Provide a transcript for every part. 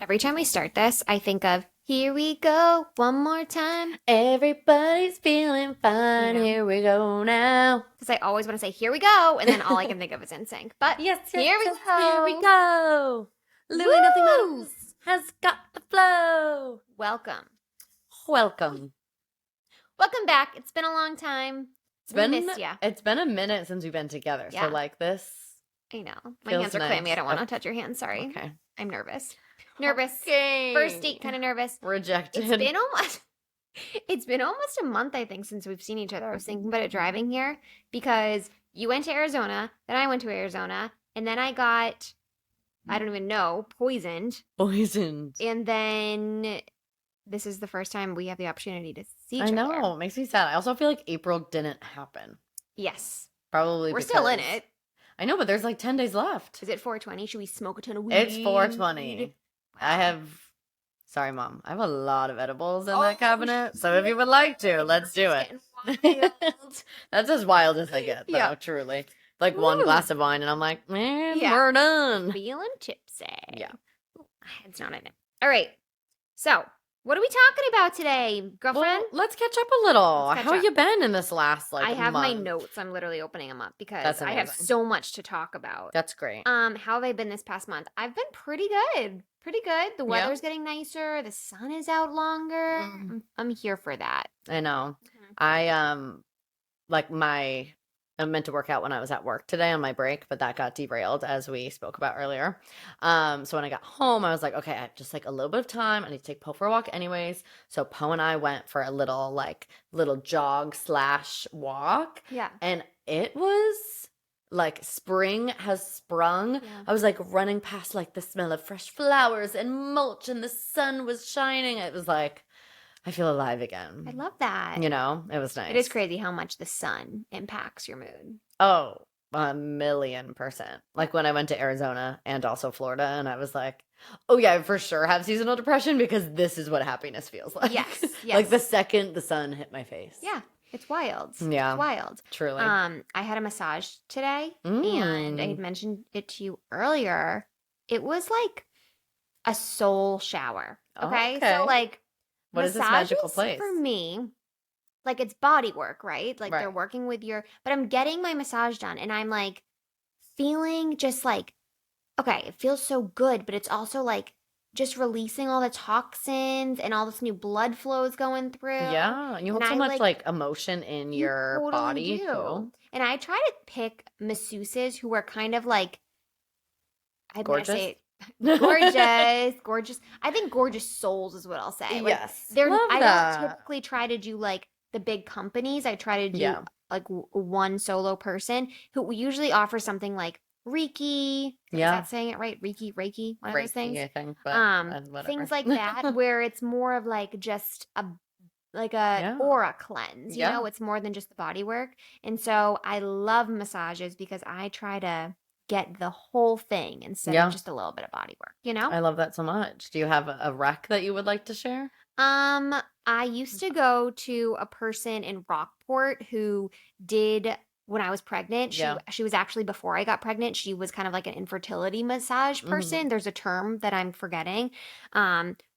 Every time we start this, I think of here we go one more time. Everybody's feeling fine. You know. Here we go now. Because I always want to say here we go, and then all I can think of is NSYNC. But Yes, here we here we go. go. Louis Woo! Nothing Matters has got the flow. Welcome. Welcome. Welcome back. It's been a long time. We missed ya. It's been a minute since we've been together. Yeah. So like this. I know. My Feels hands are nice. clammy. I don't want to touch your hands. Sorry. Okay. I'm nervous. Nervous. Okay. First date, kind of nervous. Rejected. It's been almost a month, I think, since we've seen each other. I was thinking about it driving here because you went to Arizona, then I went to Arizona, and then I got, I don't even know, poisoned. Poisoned. And then this is the first time we have the opportunity to see each I other. know. It makes me sad. I also feel like April didn't happen. Yes. Probably We're still in because- it. I know, but there's like 10 days left. Is it 420? Should we smoke a ton of weed? It's 420. I Wow. have, sorry, Mom. I have a lot of edibles in Oh, that cabinet. So if you would like to, let's do it. It's getting wild. That's as wild as I get, though, Yeah. truly. Like one Woo. glass of wine, and I'm like, man, Yeah. we're done. Feeling tipsy. Yeah. It's not in it. All right. So, what are we talking about today, girlfriend? Well, let's catch up a little. Let's catch How up. you been in this last, like, I have my month? notes. I'm literally opening them up because That's I have amazing. so much to talk about. That's great. How have I been this past month? I've been pretty good. Pretty good. The Yeah. weather's getting nicer. The sun is out longer. Mm. I'm here for that. I know. Mhm. I meant to work out when I was at work today on my break, but that got derailed as we spoke about earlier. So when I got home, I was like, okay, I have just like a little bit of time. I need to take Poe for a walk anyways. So Poe and I went for a little jog / walk, Yeah. and it was like spring has sprung. Yeah. I was like running past like the smell of fresh flowers and mulch, and the sun was shining. It was like, I feel alive again. I love that. You know, it was nice. It is crazy how much the sun impacts your mood. Oh, 1,000,000%. Like when I went to Arizona and also Florida, and I was like, oh yeah, I for sure have seasonal depression because this is what happiness feels like. Yes, Like the yes. second the sun hit my face. Yeah. It's wild. Yeah. It's wild. Truly. I had a massage today and I had mentioned it to you earlier. It was like a soul shower. Okay. Okay. So like What is this magical massages place? for me, like it's body work, right? Like they're Right. working with but I'm getting my massage done and I'm like feeling just like, okay, it feels so good, but it's also like just releasing all the toxins and all this new blood flow is going through. Yeah. You And hold so I, much like- like emotion in You your totally body do. too. And I try to pick masseuses who are kind of like, I'm gonna Gorgeous? say it, gorgeous. I think gorgeous souls is what I'll say. Like, Yes. they're. Love I that. don't typically try to do like the big companies. I try to do Yeah. like one solo person who usually offers something like Reiki. Yeah. Is that saying it right? Reiki, one of those Reiki, things. I think, but whatever. Things like that where it's more of like just a Yeah. aura cleanse, you Yeah. know, it's more than just the body work. And so I love massages because I try to get the whole thing instead Yeah. of just a little bit of body work, you know? I love that so much. Do you have a rec that you would like to share? I used to go to a person in Rockport who did when I was pregnant. Yeah. She was actually before I got pregnant. She was kind of like an infertility massage person. There's a term that I'm forgetting.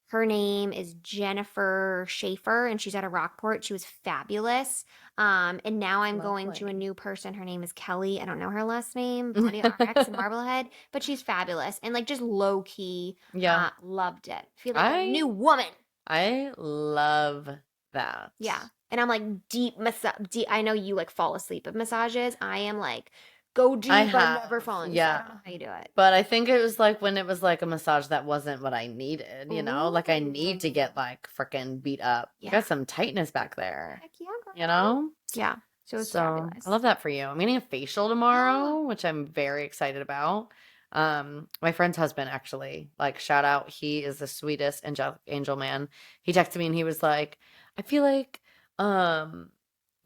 Her name is Jennifer Schaefer, and she's out of Rockport. She was fabulous. And now I'm going to a Lovely. new person. Her name is Kelly. I don't know her last name. Kelly RX in Marblehead, but she's fabulous and like just low key. Yeah. Loved it. Feel like I- a new woman. I love that. Yeah. And I'm like deep massage. I know you like fall asleep at massages. I am like go deep. I'm never falling asleep. I yeah. don't know how you do it. But I think it was like when it was like a massage that wasn't what I needed, you know? Like I need to get like freaking beat up. You Yeah. got some tightness back there, Heck yeah, girl. you know? Yeah. So it's So fabulous. I love that for you. I'm getting a facial tomorrow, which I'm very excited about. My friend's husband actually, like shout out, he is the sweetest angel man. He texted me and he was like, I feel like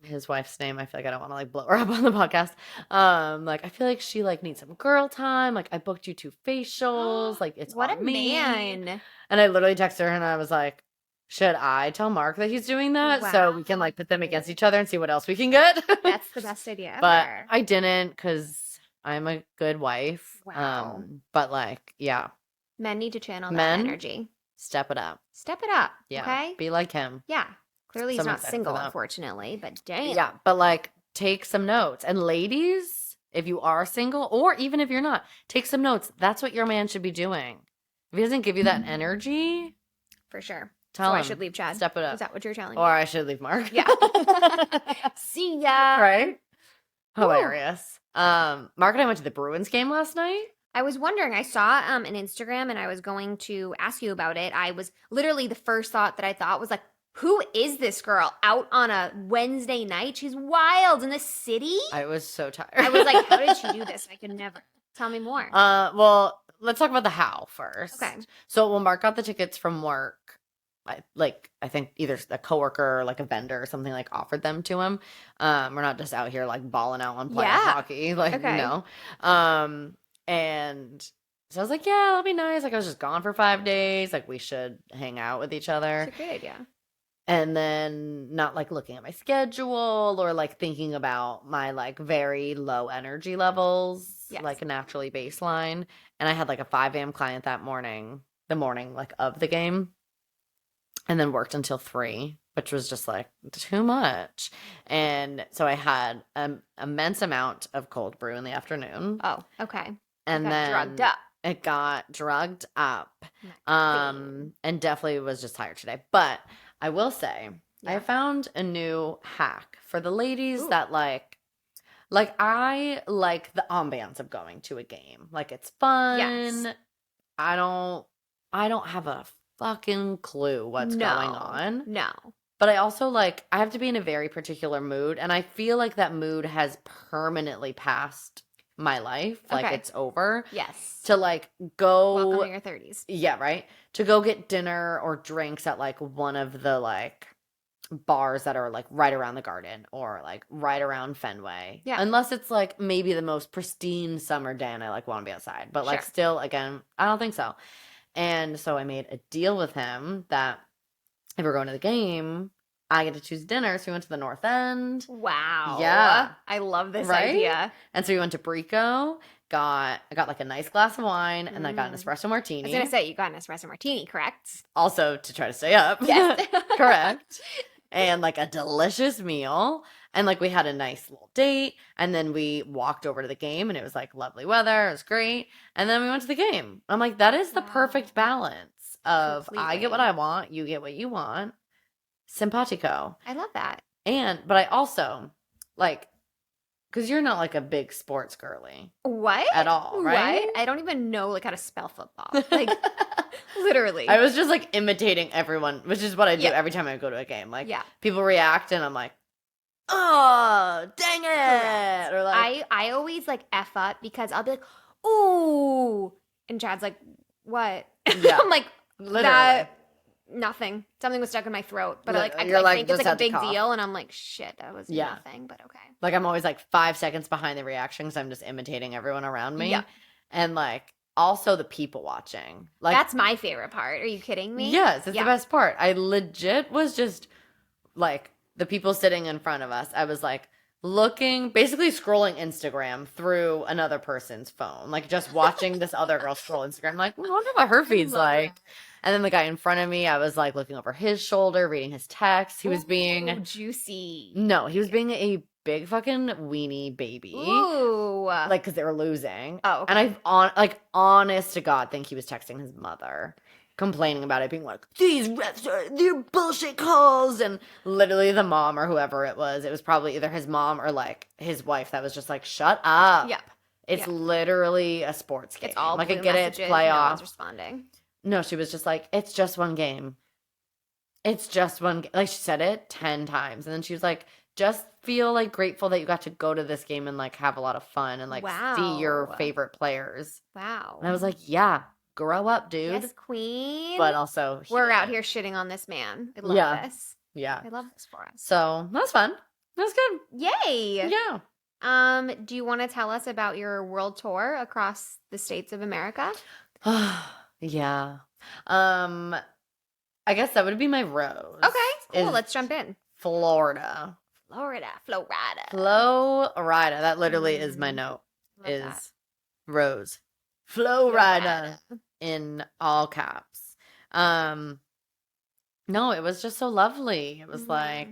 his wife's name, I feel like I don't want to like blow her up on the podcast. Like I feel like she like needs some girl time. Like I booked you 2 facials. Like it's what on a me. man. And I literally texted her and I was like, should I tell Mark that he's doing that so we can like put them against each other and see what else we can get? That's the best idea ever. But I didn't because I'm a good wife. Wow. But like, yeah, Men need to channel that Men, energy. step it up. Step it up, Yeah. okay? Be like him. Yeah. Clearly So he's I'm not excited for single, that. unfortunately, but damn. Yeah, but like take some notes. And ladies, if you are single or even if you're not, take some notes. That's what your man should be doing. If he doesn't give you that energy, For sure. tell So him. I should leave Chad. Step it up. Is that what you're telling Or me? I should leave Mark. Yeah. See ya. Right? Woo. Hilarious. Mark and I went to the Bruins game last night. I was wondering, I saw an Instagram and I was going to ask you about it. I was literally the first thought that I thought was like, who is this girl out on a Wednesday night? She's wild in the city. I was so tired. I was like, how did she do this? I could never. Tell me more. Well, let's talk about the how first. Okay. So when Mark got the tickets from work, I think either a coworker or like a vendor or something like offered them to him. We're not just out here like balling out on playoff hockey. Like, Okay. no. And so I was like, yeah, that'll be nice. Like I was just gone for 5 days. Like we should hang out with each other. It's a great idea. And then not like looking at my schedule or like thinking about my like very low energy levels, Yes. like a naturally baseline. And I had like a 5 a.m. client that morning, the morning like of the game, and then worked until 3, which was just like too much. And so I had an immense amount of cold brew in the afternoon. Oh, okay. And Got then drugged up. it got drugged up. Maxine. And definitely was just tired today. But I will say, Yeah. I found a new hack for the ladies Ooh. that like I like the ambiance of going to a game. Like it's fun. Yes. I don't have a fucking clue what's going on. No. But I also like I have to be in a very particular mood, and I feel like that mood has permanently passed my life. Like Okay. it's over. Yes. To like go Welcome to your 30s. Yeah, right. To go get dinner or drinks at like one of the like bars that are like right around the garden or like right around Fenway. Yeah. Unless it's like maybe the most pristine summer day and I like want to be outside. But like Sure. still, again, I don't think so. And so I made a deal with him that if we're going to the game, I get to choose dinner. So we went to the North End. Wow. Yeah. I love this Right? idea. And so we went to Brico. I got like a nice glass of wine and I got an espresso I martini. was going to say, you got an espresso martini, correct? Also to try to stay up. Yes. Correct. And like a delicious meal. And like we had a nice little date. And then we walked over to the game and it was like lovely weather. It was great. And then we went to the game. I'm like, that is the perfect balance of I get what Completely. I want, you get what you want. Simpatico. I love that. But I also like, because you're not like a big sports girly What? at all, right? What? I don't even know like how to spell football. Like literally. I was just like imitating everyone, which is what I do Yeah. every time I go to a game. Like Yeah. people react and I'm like, oh, dang it. Correct. Or like, I always like F up because I'll be like, ooh. And Chad's like, what? Yeah. I'm like, literally. that nothing. Something was stuck in my throat. But like I You're like, think it's just like a had to big cough. deal. And I'm like, shit, that was Yeah. nothing, but okay. Like I'm always like 5 seconds behind the reaction because I'm just imitating everyone around me. Yeah. And like also the people watching. Like That's my favorite part. Are you kidding me? yes, it's Yeah. the best part. I legit was just like the people sitting in front of us. I was like looking, basically scrolling Instagram through another person's phone, like just watching this other girl scroll Instagram. I'm like, I wonder what her feed's love like. that. And then the guy in front of me, I was like looking over his shoulder, reading his text. He was Ooh, being juicy. no, he was being a big fucking weenie baby. Ooh. Like, because they were losing. Oh, okay. And honest to God, think he was texting his mother, complaining about it, being like, these refs they're bullshit calls. And literally the mom or whoever it was probably either his mom or like his wife that was just like, shut up. Yep. It's literally a sports game. It's all like I blue get it, it's messages, no playoffs. one's responding. No, she was just like, it's just one game. It's just one like she said it 10 times. And then she was like, just feel like grateful that you got to go to this game and like have a lot of fun and like see your Wow. favorite players. Wow. And I was like, yeah, grow up, dude. yes, queen. But also we're out didn't. here shitting on this man. I love Yeah. this. Yeah. I love this for us. So that was fun. That was good. Yay. Yeah. Do you want to tell us about your world tour across the states of America? Yeah. I guess that would be my rose. Okay, cool. is Let's jump in. Florida. Florida. Florida. That literally is my note. Love that. Is Rose. Florida. in all caps. Um, no, it was just so lovely. It was Yeah.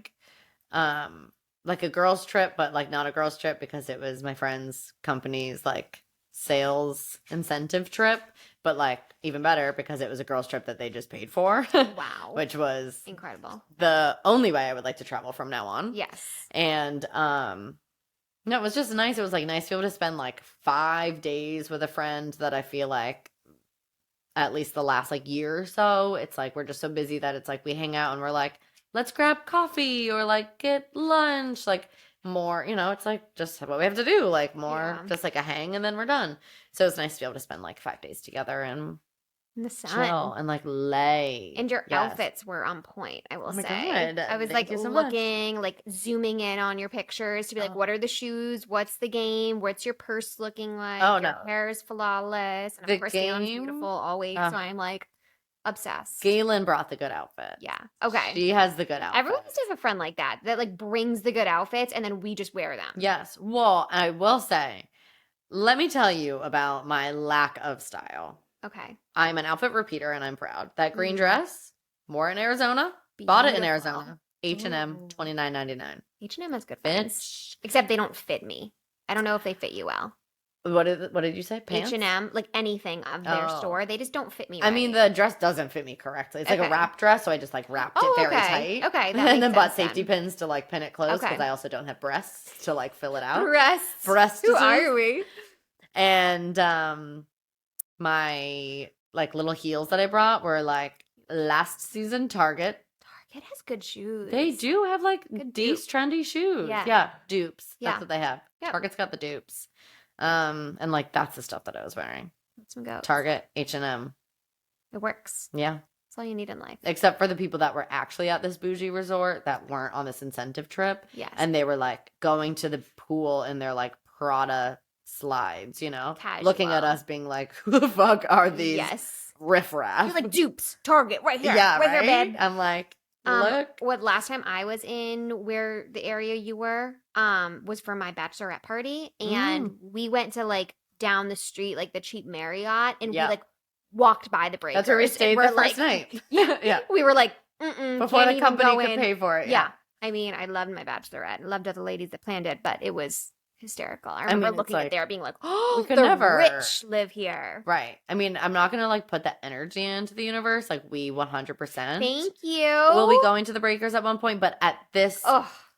like a girls trip, but like not a girls trip because it was my friend's company's like sales incentive trip, but like even better because it was a girls trip that they just paid for, Wow. which was Incredible. the only way I would like to travel from now on. Yes. And no, it was just nice. It was like nice to be able to spend like 5 days with a friend that I feel like at least the last like year or so, it's like we're just so busy that it's like we hang out and we're like, let's grab coffee or like get lunch, like more, it's like just what we have to do, like more Yeah. just like a hang and then we're done. So it's nice to be able to spend like 5 days together and In the chill sun. and like lay. And your Yes. outfits were on point, I will Oh my say. God. I was like Thank you so much. looking, like zooming in on your pictures to be like, Oh, what are the shoes? What's the game? What's your purse looking oh like? Your no. hair is flawless. And of The course, Galen's game. beautiful always. Uh, So I'm like obsessed. Galen brought the good outfits. Yeah. Okay. She has the good Everyone outfits. has to have a friend like that like brings the good outfits and then we just wear them. Yes. Well, I will say, let me tell you about my lack of style. Okay. I'm an outfit repeater and I'm proud. That green Mm, dress, wore in Arizona, bought it in beautiful. Arizona. H&M, Ooh. $29.99. H&M has good finds. Bitch. Except they don't fit me. I don't know if they fit you well. What did you say? Pants? H&M, like anything of their Oh. store, they just don't fit me I mean, right. the dress doesn't fit me correctly. It's like a Okay. wrap dress, so I just like wrapped it Oh, very okay. tight. Okay, that And makes then bought sense safety then. pins to like pin it closed because Okay. I also don't have breasts to like fill it out. Breasts. Breasts. Who are we? And my like little heels that I brought were like last season Target. Target has good shoes. They do have like Good these dupe. trendy shoes. Yeah. Yeah, dupes. Yeah. That's what they have. Yep. Target's got the dupes. And like that's the stuff that I was wearing. Let's go. Target, H&M. It works. Yeah. That's all you need in life. Except for the people that were actually at this bougie resort that weren't on this incentive trip. Yes. And they were like going to the pool in their like Prada slides, Casual. looking at us being like, who the fuck are these Yes. riffraff? You're like dupes. Target right here. Yeah, right here, babe. I'm like, look. What last time I was in where the area you were, was for my bachelorette party, and we went to like down the street, like the cheap Marriott, and we Yeah. like walked by the breakers. That's where we and stayed we're the first like, night. Yeah, Yeah. we were like, Before can't the even company go could in. pay for it. Yeah. I mean, I loved my bachelorette. I loved all the ladies that planned it, but it was hysterical. I remember mean, it's looking at like, there being like, oh, could the never. rich live here. Right. I mean, I'm not going to like put that energy into the universe. Like we 100%. Thank you. Will be going to the breakers at one point, but at this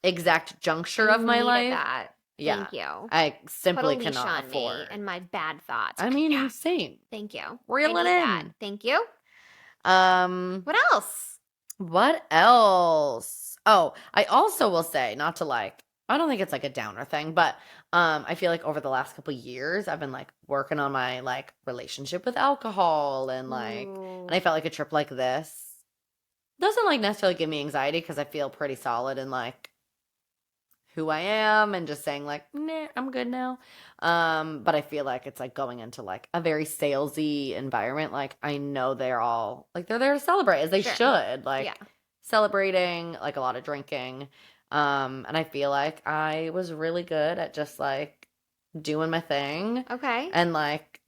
exact juncture of my needed life. that. Yeah. Thank you. I simply Put a leash cannot on afford. me and my bad thoughts. I mean, insane. Thank you. Reel I it need that. in. Thank you. What What else? else? Oh, I also will say, not to like, I don't think it's like a downer thing, but I feel like over the last couple years, I've been like working on my like relationship with alcohol and like, and I felt like a trip like this doesn't like necessarily give me anxiety because I feel pretty solid in like who I am and just saying like, nah, I'm good now. But I feel like it's like going into like a very salesy environment. Like I know they're all like they're there to celebrate as they Sure. should. Like Yeah. celebrating, like a lot of drinking. And I feel like I was really good at just like doing my thing. Okay. And like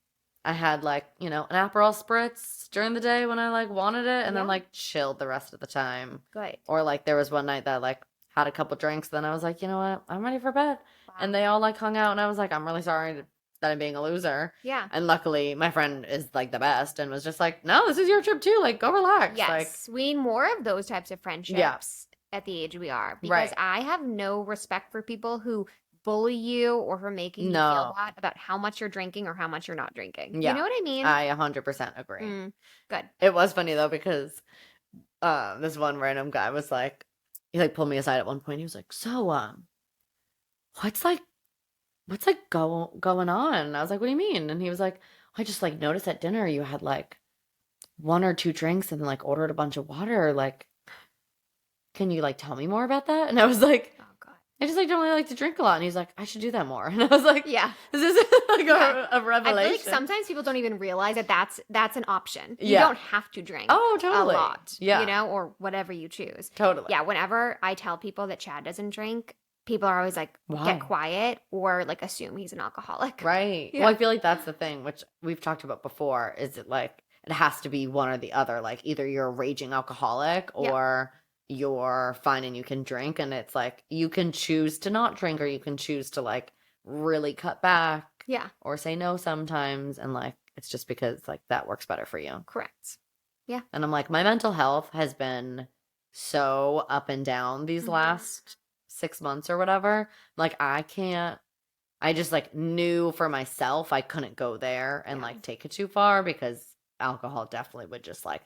I had like, an Aperol spritz during the day when I like wanted it and then Yeah. like chilled the rest of the time. Good. Or like there was one night that I like had a couple drinks, then I was like, you know what? I'm ready for bed. Wow. And they all like hung out and I was like, I'm really sorry that I'm being a loser. Yeah. And luckily my friend is like the best and was just like, no, this is your trip too. Like go relax. Yes. Like We need more of those types of friendships at the age we are. Because Right. I have no respect for people who bully you or for making you feel No. bad about how much you're drinking or how much you're not drinking. Yeah. You know what I mean? I 100% agree. Good. It was funny though because this one random guy was like, he like pulled me aside at one point. He was like, so what's like going on? And I was like, what do you mean? And he was like, I just like noticed at dinner you had like one or two drinks and then like ordered a bunch of water. Like, can you like tell me more about that? And I was like, Oh, God. I just like don't really like to drink a lot. And he's like, I should do that more. And I was like, Yeah. this is like Yeah. a I revelation. feel like sometimes people don't even realize that that's an option. You Yeah. don't have to drink Oh, totally. a lot, Yeah. or whatever you choose. Totally. Yeah, whenever I tell people that Chad doesn't drink, people are always like, Why? get quiet or like assume he's an alcoholic. Right. Yeah. Well, I feel like that's the thing, which we've talked about before, is it like it has to be one or the other. Like either you're a raging alcoholic Yep. or you're fine and you can drink, and it's like you can choose to not drink or you can choose to like really cut back Yeah. or say no sometimes, and like it's just because like that works better for you. Correct. Yeah. And I'm like, my mental health has been so up and down these last 6 months or whatever. Like I just like knew for myself I couldn't go there and like take it too far because alcohol definitely would just like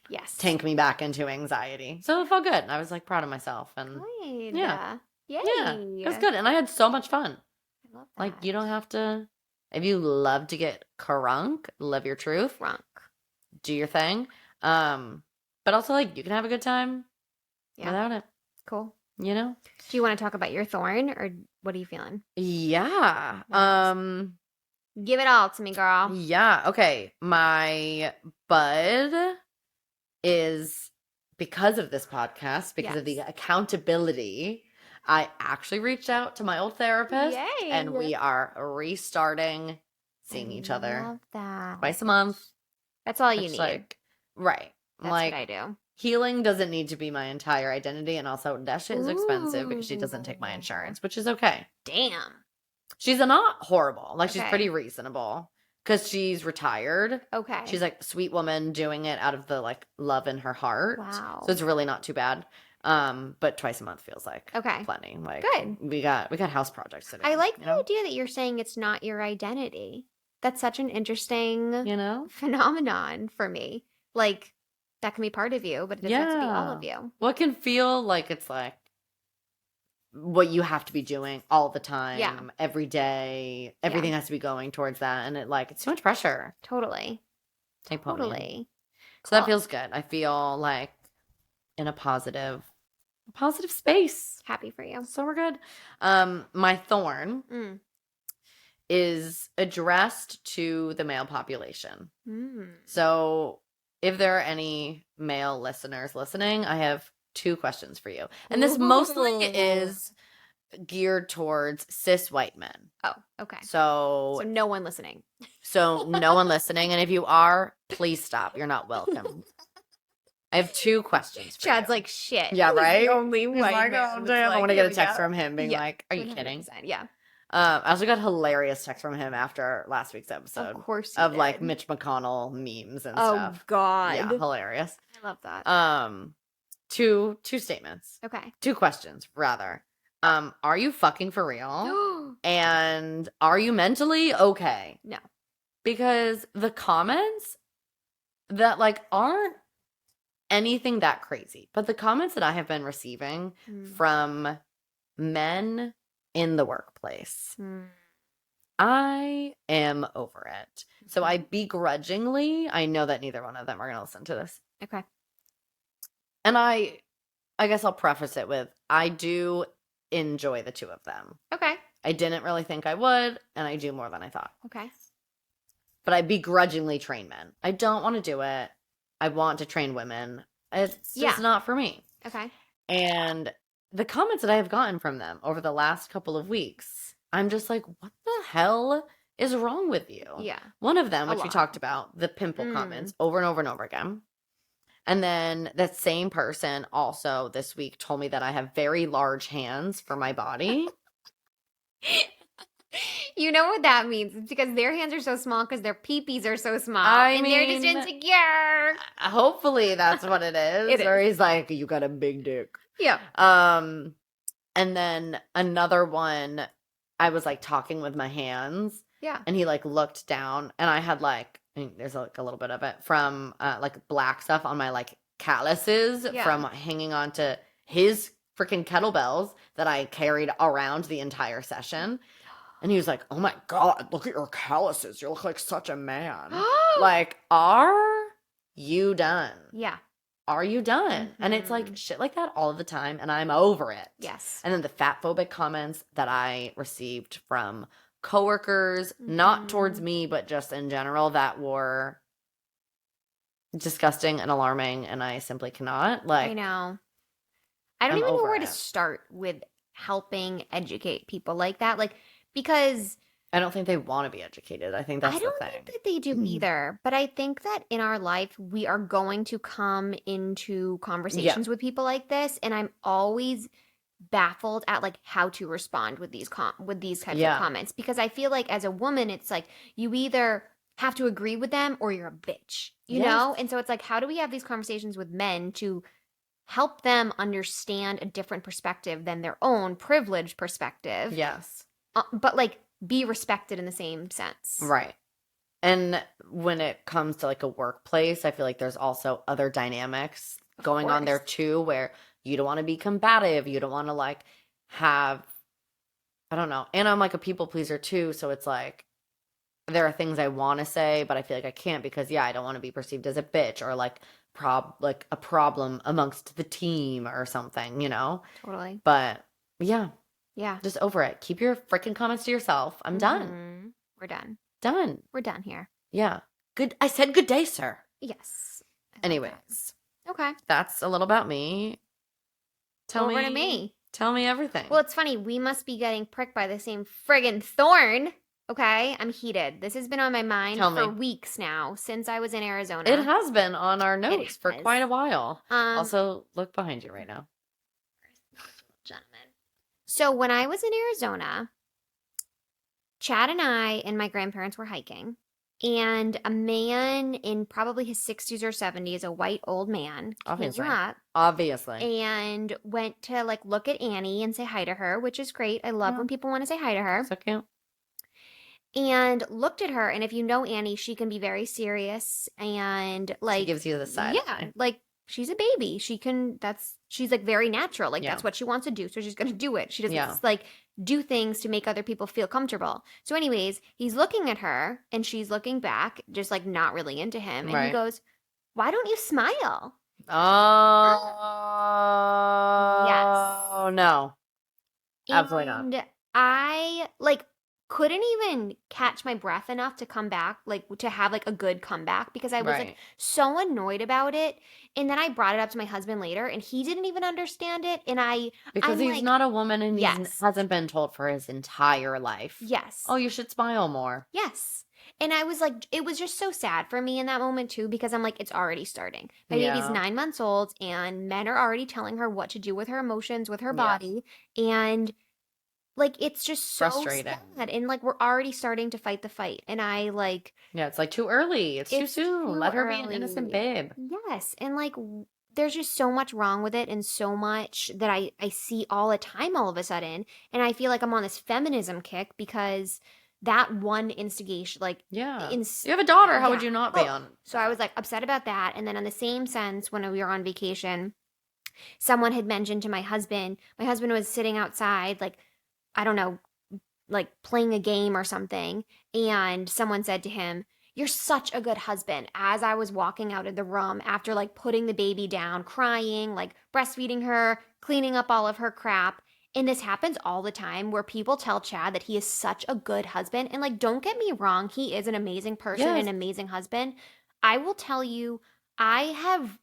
Yes. tank me back into anxiety. So it felt good. I was like proud of myself, and Good. yeah. Yay. Yeah, it was good. And I had so much fun. I love Like that. you don't have to, if you love to get crunk, live your truth, Drunk. do your thing. But also like you can have a good time without it, Cool. you know? Do you want to talk about your thorn or what are you feeling? Yeah. Yes. Give it all to me, girl. Yeah. Okay. My bud is, because of this podcast, because of the Yes. accountability, I actually reached out to my old therapist Yay. and we are restarting seeing each other Love that. twice a month. That's all you Which, need. like, right. That's like, what I do. healing doesn't need to be my entire identity, and also that shit is expensive because she doesn't take my insurance, which is okay. Damn. She's not horrible. Like, she's Okay. pretty reasonable because she's retired. Okay. She's like a sweet woman doing it out of the like love in her heart. Wow. So it's really not too bad. But twice a month feels like Okay. plenty. Like Good. we got house projects to do. I like the idea that you're saying it's not your identity. That's such an interesting phenomenon for me. Like that can be part of you, but it doesn't have to be all of you. Well, it can feel like it's like what you have to be doing all the time, every day. Everything has to be going towards that, and it's too much pressure. Totally. Totally. So that feels good. I feel like in a positive space. Happy for you. So we're good. My thorn is addressed to the male population. So if there are any male listeners listening, I have 2 questions for you. And this mostly is geared towards cis white men. Oh, okay. So no one listening. So no one listening. And if you are, please stop. You're not welcome. I have 2 questions for Chad's you. like, shit. Yeah, right? Only He's white like, man oh, was damn. I like, want to here get a we text go. from him being like, are you 100%, kidding? Yeah. I also got a hilarious text from him after last week's episode. Of course Of did. like Mitch McConnell memes and Oh, stuff. God. Yeah, hilarious. I love that. 2 statements. Okay. 2 questions, rather. Are you fucking for real? And are you mentally okay? No. Because the comments that like aren't anything that crazy, but the comments that I have been receiving from men in the workplace, I am over it. So I begrudgingly, I know that neither one of them are going to listen to this. Okay. And I guess I'll preface it with, I do enjoy the 2 of them. Okay. I didn't really think I would, and I do more than I thought. Okay. But I begrudgingly train men. I don't want to do it. I want to train women. It's just not for me. Okay. And the comments that I have gotten from them over the last couple of weeks, I'm just like, what the hell is wrong with you? Yeah. One of them, which we talked about, the pimple comments over and over and over again. And then that same person also this week told me that I have very large hands for my body. You know what that means? It's because their hands are so small because their peepees are so small. I mean, they're just insecure. Hopefully that's what it is. Or he's like, you got a big dick. Yeah. And then another one, I was like talking with my hands. Yeah. And he like looked down and I had like, there's like a little bit of it from like black stuff on my like calluses from hanging on to his freaking kettlebells that I carried around the entire session. And he was like, oh my God, look at your calluses. You look like such a man. Like, are you done? Yeah. Are you done? And it's like shit like that all the time. And I'm over it. Yes. And then the fat phobic comments that I received from coworkers, not towards me, but just in general, that were disgusting and alarming. And I simply cannot. Like, I know. I don't even know where to start with helping educate people like that. Like, because I don't think they want to be educated. I think I that's the don't think thing. that they do Mm. either, but I think that in our life, we are going to come into Yeah. conversations with people like this, and I'm always baffled at like how to respond with these types of Yeah. comments because I feel like as a woman, it's like you either have to agree with them or you're a bitch, you Yes. know? And so it's like, how do we have these conversations with men to help them understand a different perspective than their own privileged perspective, Yes. but like be respected in the same sense? Right. And when it comes to like a workplace, I feel like there's also other dynamics Of going on there course. too, where you don't want to be combative. You don't want to like have, I don't know. And I'm like a people pleaser too. So it's like, there are things I want to say, but I feel like I can't because, yeah, I don't want to be perceived as a bitch or like like a problem amongst the team or something, you know? Totally. But yeah, Yeah. just over it. Keep your freaking comments to yourself. I'm done. Mm-hmm. We're done. Done. We're done here. Yeah. Good. I said good day, sir. Yes. I love that. Anyways, Okay. that's a little about me. Tell Over to me, me. tell me everything. Well, it's funny. We must be getting pricked by the same friggin' thorn. Okay, I'm heated. This has been on my mind Tell for me. weeks now since I was in It Arizona. has been on our It notes for has. quite a while. Um, Also, look behind you right now. gentlemen. So when I was in Arizona, Chad and I and my grandparents were hiking, and a man in probably his 60s or 70s, a white old man, came Obviously. up Obviously. and went to like look at Annie and say hi to her, which is great. I love Yeah. when people want to say hi to her. So cute. And looked at her, and if you know Annie, she can be very serious and She like, gives you the side yeah, eye. like she's a baby. She's like very natural. Like Yeah. that's what she wants to do. So she's going to do it. She doesn't Yeah. like do things to make other people feel comfortable. So, anyways, he's looking at her and she's looking back, just like not really into him. And he Right. goes, "Why don't you smile?" Yes. Oh, no. Absolutely not. And I like couldn't even catch my breath enough to come back, like to have like a good comeback because I was like Right. so annoyed about it. And then I brought it up to my husband later and he didn't even understand it. And Because I'm he's like, not a woman and yes, hasn't been told for his entire life. yes, Oh, you should smile more. yes. And I was like, it was just so sad for me in that moment too, because I'm like, it's already starting. My baby's Yeah. 9 months old, and men are already telling her what to do with her emotions, with her Yeah. body. And like, it's just so Frustrating. sad, and, like, we're already starting to fight the fight, and I, like Yeah, it's like too early. It's too it's soon. too Let her be an innocent early. babe. Yes, and, like, there's just so much wrong with it and so much that I see all the time all of a sudden, and I feel like I'm on this feminism kick because that one instigation, like, Yeah. ins You have a daughter. How would yeah. you not be Oh, on so I that? was, like, upset about that, and then on the same sense, when we were on vacation, someone had mentioned to my husband was sitting outside, like, I don't know, like playing a game or something, and someone said to him, "You're such a good husband." As I was walking out of the room after like putting the baby down, crying, like breastfeeding her, cleaning up all of her crap. And this happens all the time where people tell Chad that he is such a good husband. And like, don't get me wrong, he is an amazing person, an Yes. amazing husband. I will tell you, I have,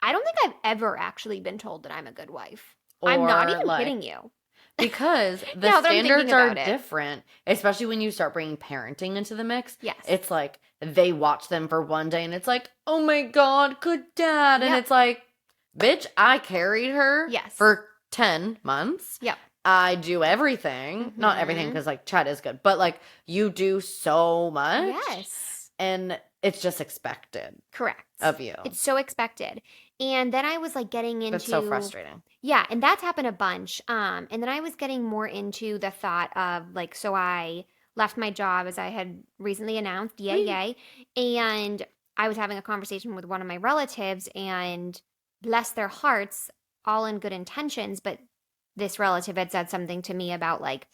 I don't think I've ever actually been told that I'm a good wife. I'm not Or even like, kidding you. because the Now that I'm thinking standards are about it. different, especially when you start bringing parenting into the mix. Yes. It's like they watch them for one day and it's like, oh my God, good dad. And Yep. it's like, bitch, I carried her Yes. for 10 months. Yep. I do everything. Not everything, Mhm. because like Chad is good, but like you do so much. Yes. And it's just expected Correct. of you. It's so expected. And then I was like getting That's so into frustrating. yeah, and that's happened a bunch. And then I was getting more into the thought of like, so I left my job as I had recently announced, yay, Whee! yay. And I was having a conversation with one of my relatives, and bless their hearts, all in good intentions, but this relative had said something to me about like,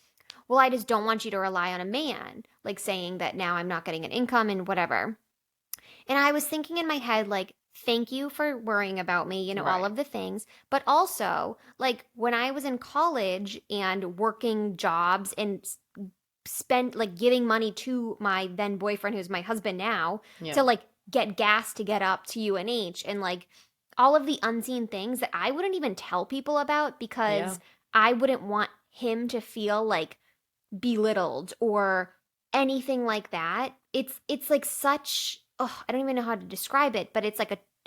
well, I just don't want you to rely on a man, like saying that now I'm not getting an income and whatever. And I was thinking in my head, like, thank you for worrying about me, you know, all Right. of the things. But also, like, when I was in college and working jobs and spent, like, giving money to my then boyfriend, who's my husband now, Yeah. to, like, get gas to get up to UNH and, like, all of the unseen things that I wouldn't even tell people about Yeah. because I wouldn't want him to feel like belittled or anything like that. It's like such, oh, I don't even know how to describe it, but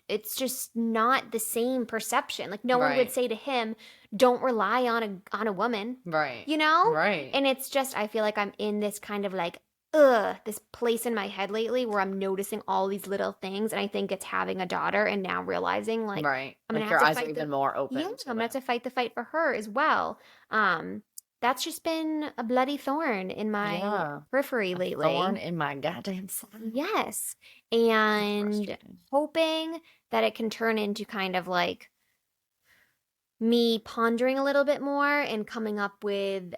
it's just not the same perception. Like no one would Right. say to him, "Don't rely on a woman." Right. You know? Right. And it's just I feel like I'm in this kind of like this place in my head lately where I'm noticing all these little things, and I think it's having a daughter and now realizing like Right. I'm gonna Like have your to eyes are fight the even more yeah, open I'm to gonna have it. to fight the fight for her as well. Um, that's just been a bloody thorn in my Yeah. periphery A thorn lately. in my goddamn side. Yes. That's And frustrating. hoping that it can turn into kind of like me pondering a little bit more and coming up with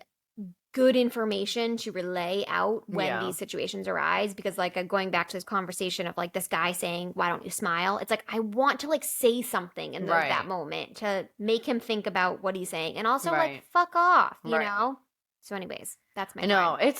good information to relay out when Yeah. these situations arise, because like going back to this conversation of like this guy saying why don't you smile, it's like I want to like say something in that Right. moment to make him think about what he's saying and also like Right. fuck off, you Right. know. So anyways, that's my I know. thorn.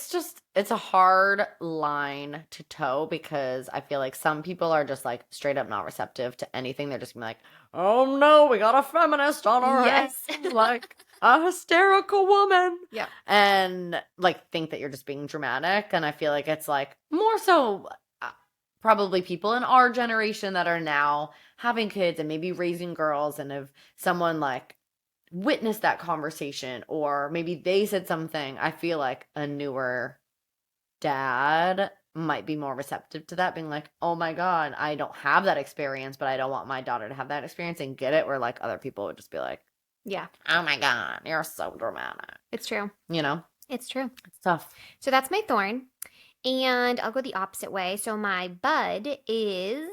It's a hard line to toe because I feel like some people are just like straight up not receptive to anything. They're just gonna be like, oh no, we got a feminist on our Yes. hands, like a hysterical woman. Yeah. And like think that you're just being dramatic. And I feel like it's like more so probably people in our generation that are now having kids and maybe raising girls, and if someone like witnessed that conversation or maybe they said something, I feel like a newer dad might be more receptive to that, being like, oh my God, I don't have that experience, but I don't want my daughter to have that experience and get it. Where like other people would just be like, Yeah, oh my God, you're so dramatic. it's true. You know, It's true. it's tough. So that's my thorn. And I'll go the opposite way. So my bud is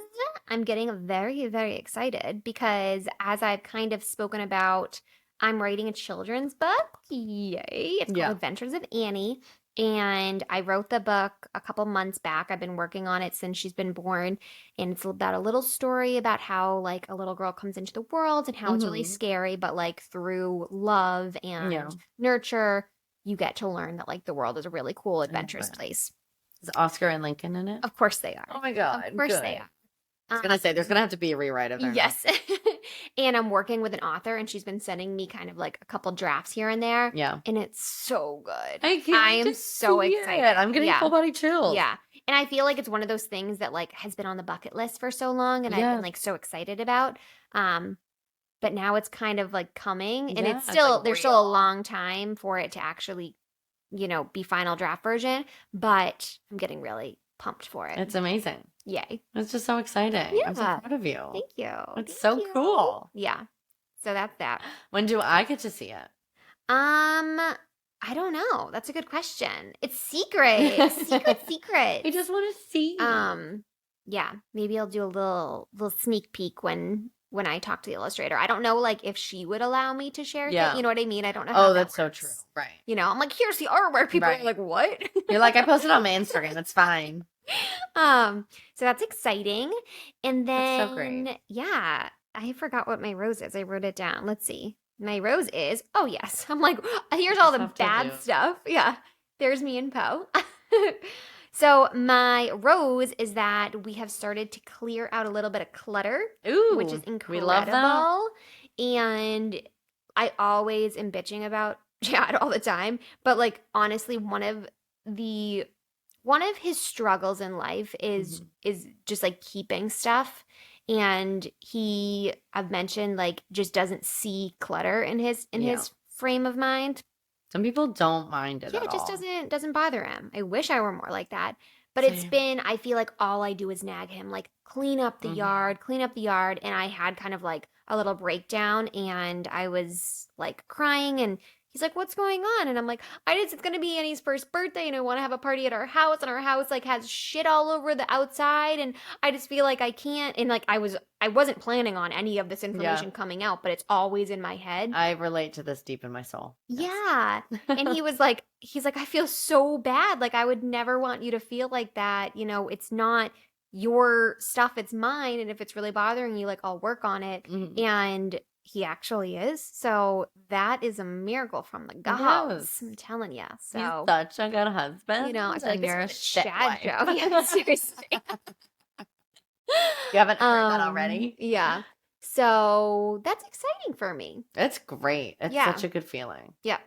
I'm getting very, very excited because as I've kind of spoken about, I'm writing a children's book. Yay. It's called Yeah. Adventures of Annie. And I wrote the book a couple months back. I've been working on it since she's been born. And it's about a little story about how like a little girl comes into the world and how it's really Hmm. scary, but like through love Yeah. and nurture, you get to learn that like the world is a really cool, I love adventurous it. place. Is Oscar and Lincoln in it? Of course they Oh are. my Of God, course good. they I are. was gonna say there's Um, gonna have to be a rewrite of their name. yes. And I'm working with an author, and she's been sending me kind of like a couple drafts here and there, Yeah. and it's so good. I can't I wait am to so see it. excited. I'm getting Yeah. full body chills. Yeah. And I feel like it's one of those things that like has been on the bucket list for so long and I've been Yeah. like so excited about. Um, but now it's kind of like coming, and Yeah. It's like there's still a real. long time for it to actually, be final draft version, but I'm getting really pumped for it. It's amazing. Yay. It's just so exciting. I'm so Yeah. proud of you. Thank you. It's Thank so you. cool. Yeah. So that's that. When do I get to see it? I don't know. That's a good question. It's secret. Secret, secret. I just want to see. Yeah, maybe I'll do a little sneak peek when I talk to the illustrator. I don't know like if she would allow me to share Yeah. things. You know what I mean? I don't know how Oh, that that's so true. works. Right. I'm like, here's the artwork. People are Right. like, what? You're like, I posted on my Instagram. It's fine. So that's exciting. And That's so great. then yeah, I forgot what my rose is. I wrote it down. Let's see. My rose is, oh yes. I'm like, here's all the Stuff to bad do. stuff. Yeah. There's me and Poe. So my rose is that we have started to clear out a little bit of clutter, which is Ooh, we love that. incredible. And I always am bitching about Chad all the time, but like honestly, the one of his struggles in life Mhm. is just like keeping stuff, and I've mentioned like just doesn't see clutter in Yeah. his frame of mind. Some people don't mind it Yeah, at it just all. doesn't bother him. I wish I were more like that. But it's Same. been I feel like all I do is nag him, like Mhm. clean up the yard. And I had kind of like a little breakdown and I was like crying and he's like, what's going on? And I'm like, it's gonna be Annie's first birthday and I want to have a party at our house, and our house like has shit all over the outside, and I just feel like I can't, and like I wasn't planning on any of this Yeah. information coming out, but it's always in my head. I relate to this deep in my soul. Yes. Yeah. And he's like, I feel so bad. Like, I would never want you to feel like that. It's not your stuff, it's mine. And if it's really bothering you, like, I'll work on it. Mhm. And he actually is. So that is a miracle from the gods. Yes. I'm telling you. He's So, such a good husband. I feel like And this you're a is a shit Chad wife. show. Yeah, seriously. You haven't heard that already? Yeah. So that's exciting for me. It's great. It's Yeah. such a good feeling. Yeah.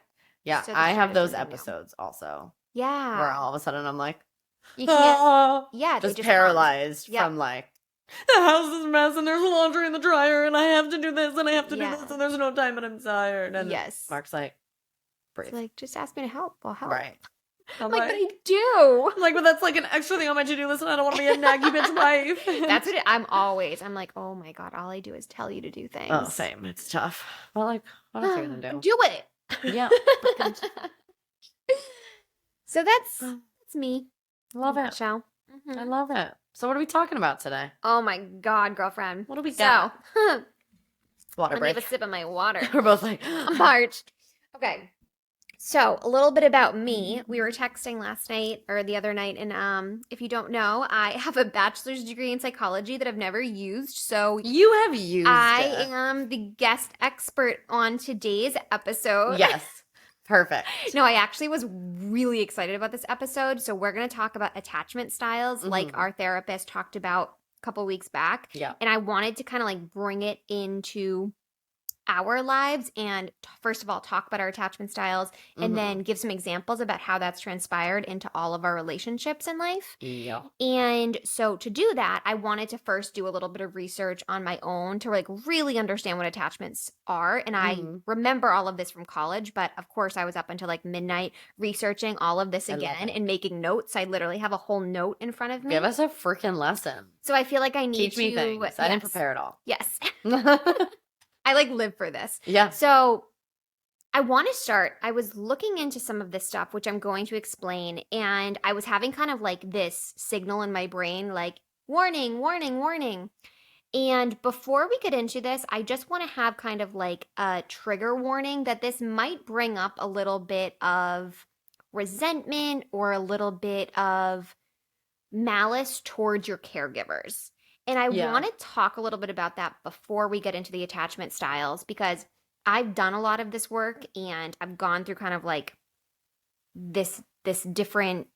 Yeah, So I this have year is those something new. episodes also. where Yeah. all of a sudden I'm like, You can't. ah, Yeah, they just just come. paralyzed Yep. from like, the house is a mess and there's laundry in the dryer and I have to do this and I have to do this Yeah. and there's no time and I'm tired. And Yes. Mark's like, It's breathe. like, just ask me to help. I'll help. Right. I'm I'm like, but like, I do. I'm like, but that's like an extra thing on my to-do list and I don't want to be a naggy bitch wife. That's what I'm like, oh my God, all I do is tell you to do Oh, things. same. It's tough. But like, what else are you gonna do? Do it. Yeah. So that's me. Love In a it. nutshell. I Mhm. love it. So what are we talking about today? Oh my God, girlfriend. What do we So, got? Water let me have break. a sip of my water. We're both like, I'm parched. Okay. So, a little bit about me. We were texting last night or the other night, and if you don't know, I have a bachelor's degree in psychology that I've never used. So, you have used I it. am the guest expert on today's episode. Yes. Perfect. No, I actually was really excited about this episode. So, we're going to talk about attachment styles like Mhm. our therapist talked about a couple weeks back. Yeah. And I wanted to kind of like bring it into our lives and first of all talk about our attachment styles and Mhm. then give some examples about how that's transpired into all of our relationships in life. Yeah. And so to do that, I wanted to first do a little bit of research on my own to like really understand what attachments are. And I Mhm. remember all of this from college, but of course I was up until like midnight researching all of this I love again it. and making notes. I literally have a whole note in front of me. Give us a freaking lesson. So I feel like I need Teach me to things. I didn't yes. prepare at all. Yes. I like live for this. Yeah. So I want to start. I was looking into some of this stuff, which I'm going to explain, and I was having kind of like this signal in my brain, like, warning, warning, warning. And before we get into this, I just want to have kind of like a trigger warning that this might bring up a little bit of resentment or a little bit of malice towards your caregivers. And I Yeah. want to talk a little bit about that before we get into the attachment styles because I've done a lot of this work and I've gone through kind of like this different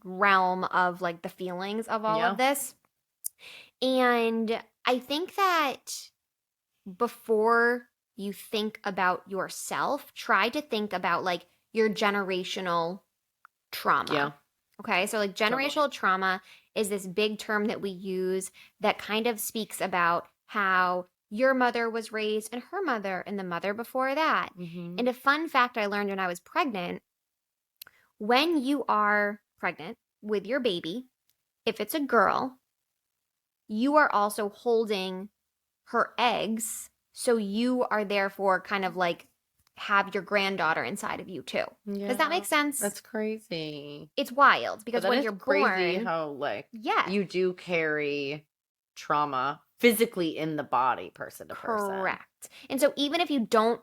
realm of like the feelings of all Yeah. of this. And I think that before you think about yourself, try to think about like your generational trauma. Yeah. Okay, so like Totally. generational trauma is this big term that we use that kind of speaks about how your mother was raised and her mother and the mother before that. Mhm. And a fun fact I learned when I was pregnant, when you are pregnant with your baby, if it's a girl, you are also holding her eggs. So you are therefore kind of like have your granddaughter inside of you too. Does that make Yeah. sense? That's crazy. It's wild But because that when is you're crazy born, how like yeah, you do carry trauma physically in the body, person to person. correct. And so even if you don't,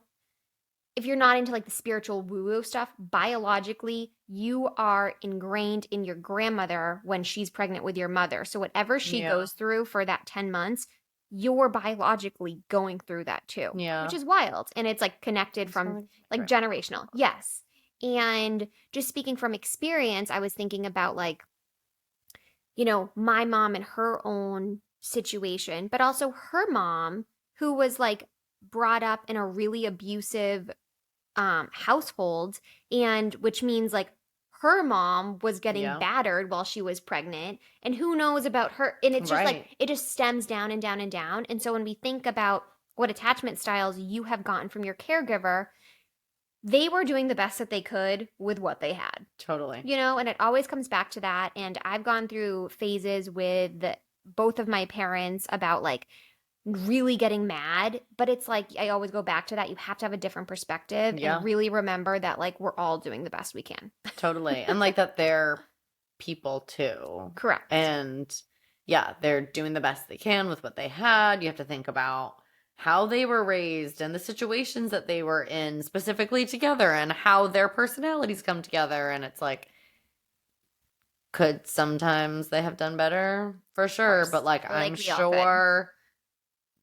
if you're not into like the spiritual woo-woo stuff, biologically, you are ingrained in your grandmother when she's pregnant with your mother. So whatever she Yeah. goes through for that 10 months, you're biologically going through that too, Yeah. which is wild. And it's like connected That's from really like great. generational. Yes. And just speaking from experience, I was thinking about like, you know, my mom and her own situation, but also her mom, who was like brought up in a really abusive household, and which means like her mom was getting Yeah. battered while she was pregnant, and who knows about her. And it's just Right. like it just stems down and down and down. And so when we think about what attachment styles you have gotten from your caregiver, they were doing the best that they could with what they had. Totally. You know, and it always comes back to that. And I've gone through phases with both of my parents about like really getting mad, but it's like I always go back to that. You have to have a different perspective Yeah. and really remember that like we're all doing the best we can. Totally. And like that they're people too. Correct. And yeah, they're doing the best they can with what they had. You have to think about how they were raised and the situations that they were in specifically together and how their personalities come together. And it's like, could sometimes they have done better? For sure. course. But like, Like I'm we all could. sure,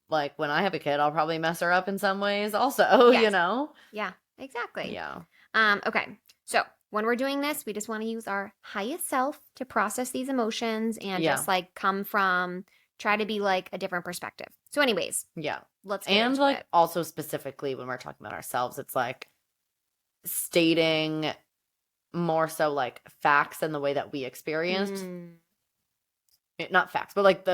like, when I have a kid, I'll probably mess her up in some ways also, you Yes. know? Yeah, exactly. Yeah. Okay. So when we're doing this, we just want to use our highest self to process these emotions and Yeah. just like try to be like a different perspective. So anyways, Yeah. let's get And into like it. also specifically when we're talking about ourselves, it's like stating more so like facts and the way that we experienced Mm. not facts, but like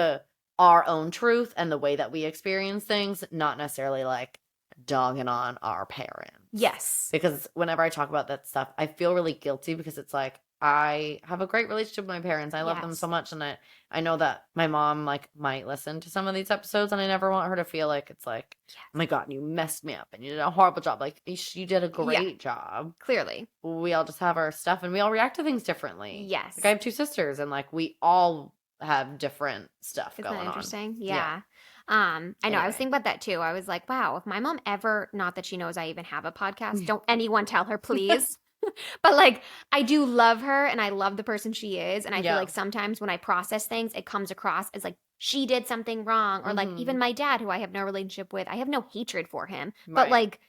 our own truth and the way that we experience things, not necessarily like dogging on our parents. Yes. Because whenever I talk about that stuff, I feel really guilty because it's like I have a great relationship with my parents. I love them so Yes. much, and I know that my mom like might listen to some of these episodes, and I never want her to feel like it's like, oh my God, you messed me up and you did a horrible job. Like you did a Yeah. great job. Clearly. We all just have our stuff, and we all react to things differently. Yes. Like I have two sisters, and like we all have different stuff Isn't going that on. interesting? Yeah. I know. I was Anyway. thinking about that too. I was like, wow, if my mom ever, not that she knows I even have a podcast, don't anyone tell her, please. But like, I do love her and I love the person she is. And I feel Yeah. like sometimes when I process things, it comes across as like she did something wrong. Or like even my dad, who I have no relationship with, I have no hatred for him. But Right. like,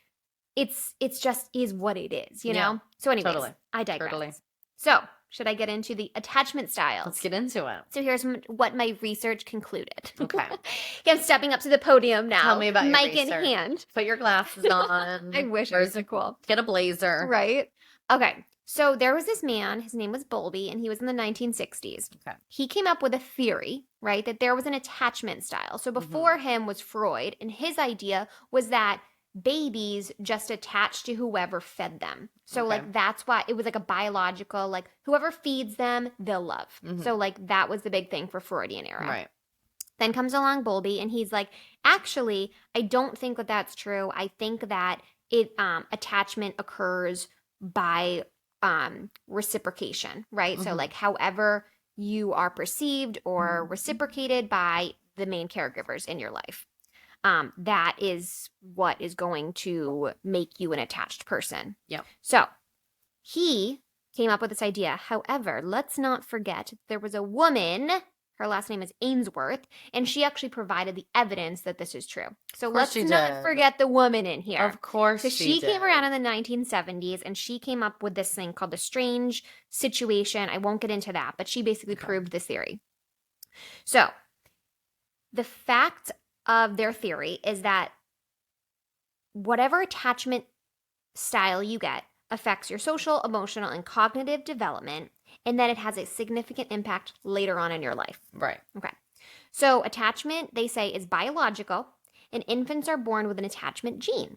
it's just is what it is, you know? Yeah, So, anyways, totally. I digress. Totally. So, should I get into the attachment styles? Let's get into it. So here's what my research concluded. Okay. I'm stepping up to the podium now. Tell me about your Mic in research. hand. Put your glasses on. I wish I was so cool. Get a blazer. Right? Okay. So there was this man, his name was Bowlby, and he was in the 1960s. Okay. He came up with a theory, right, that there was an attachment style. So before him was Freud, and his idea was that babies just attached to whoever fed them. So like that's why it was like a biological, like whoever feeds them, they'll love. So like that was the big thing for Freudian era. Right. Then comes along Bowlby and he's like, actually, I don't think that that's true. I think that attachment occurs by reciprocation, right? So like however you are perceived or reciprocated by the main caregivers in your life. That is what is going to make you an attached person. Yeah. So he came up with this idea. However, let's not forget there was a woman, her last name is Ainsworth, and she actually provided the evidence that this is true. So let's not forget the woman in here. Of course so she came around in the 1970s and she came up with this thing called the strange situation. I won't get into that, but she basically proved this theory. So the fact of their theory is that whatever attachment style you get affects your social, emotional, and cognitive development, and that it has a significant impact later on in your life. Right. Okay. So attachment, they say, is biological, and infants are born with an attachment gene.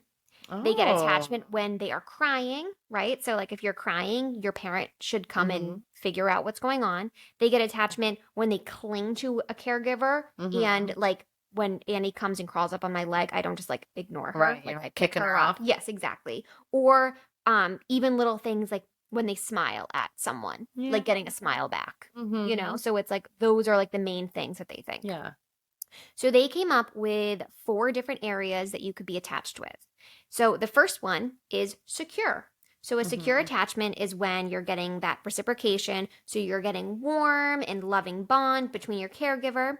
They get attachment when they are crying, right? So like if you're crying, your parent should come and figure out what's going on. They get attachment when they cling to a caregiver and like when Annie comes and crawls up on my leg, I don't just like ignore her. Right. Like I kicking her off. Yes, exactly. Or even little things like when they smile at someone, like getting a smile back, you know? So it's like those are like the main things that they think. Yeah. So they came up with 4 different areas that you could be attached with. So the first one is secure. So a secure attachment is when you're getting that reciprocation. So you're getting warm and loving bond between your caregiver.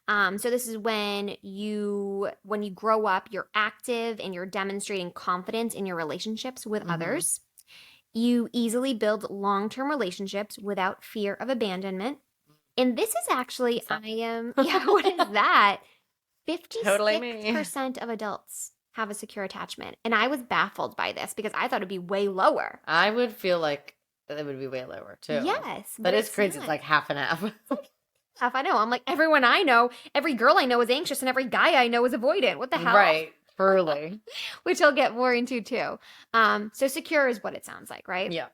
So this is when you grow up, you're active and you're demonstrating confidence in your relationships with others. You easily build long-term relationships without fear of abandonment. And this is actually, what is that? 56% of adults have a secure attachment. And I was baffled by this because I thought it'd be way lower. I would feel like it would be way lower too. Yes. But it's crazy. It's like half and half. Half I know. I'm like, everyone I know, every girl I know is anxious and every guy I know is avoidant. What the hell? Right. Truly. Which I'll get more into too. So secure is what it sounds like, right? Yeah.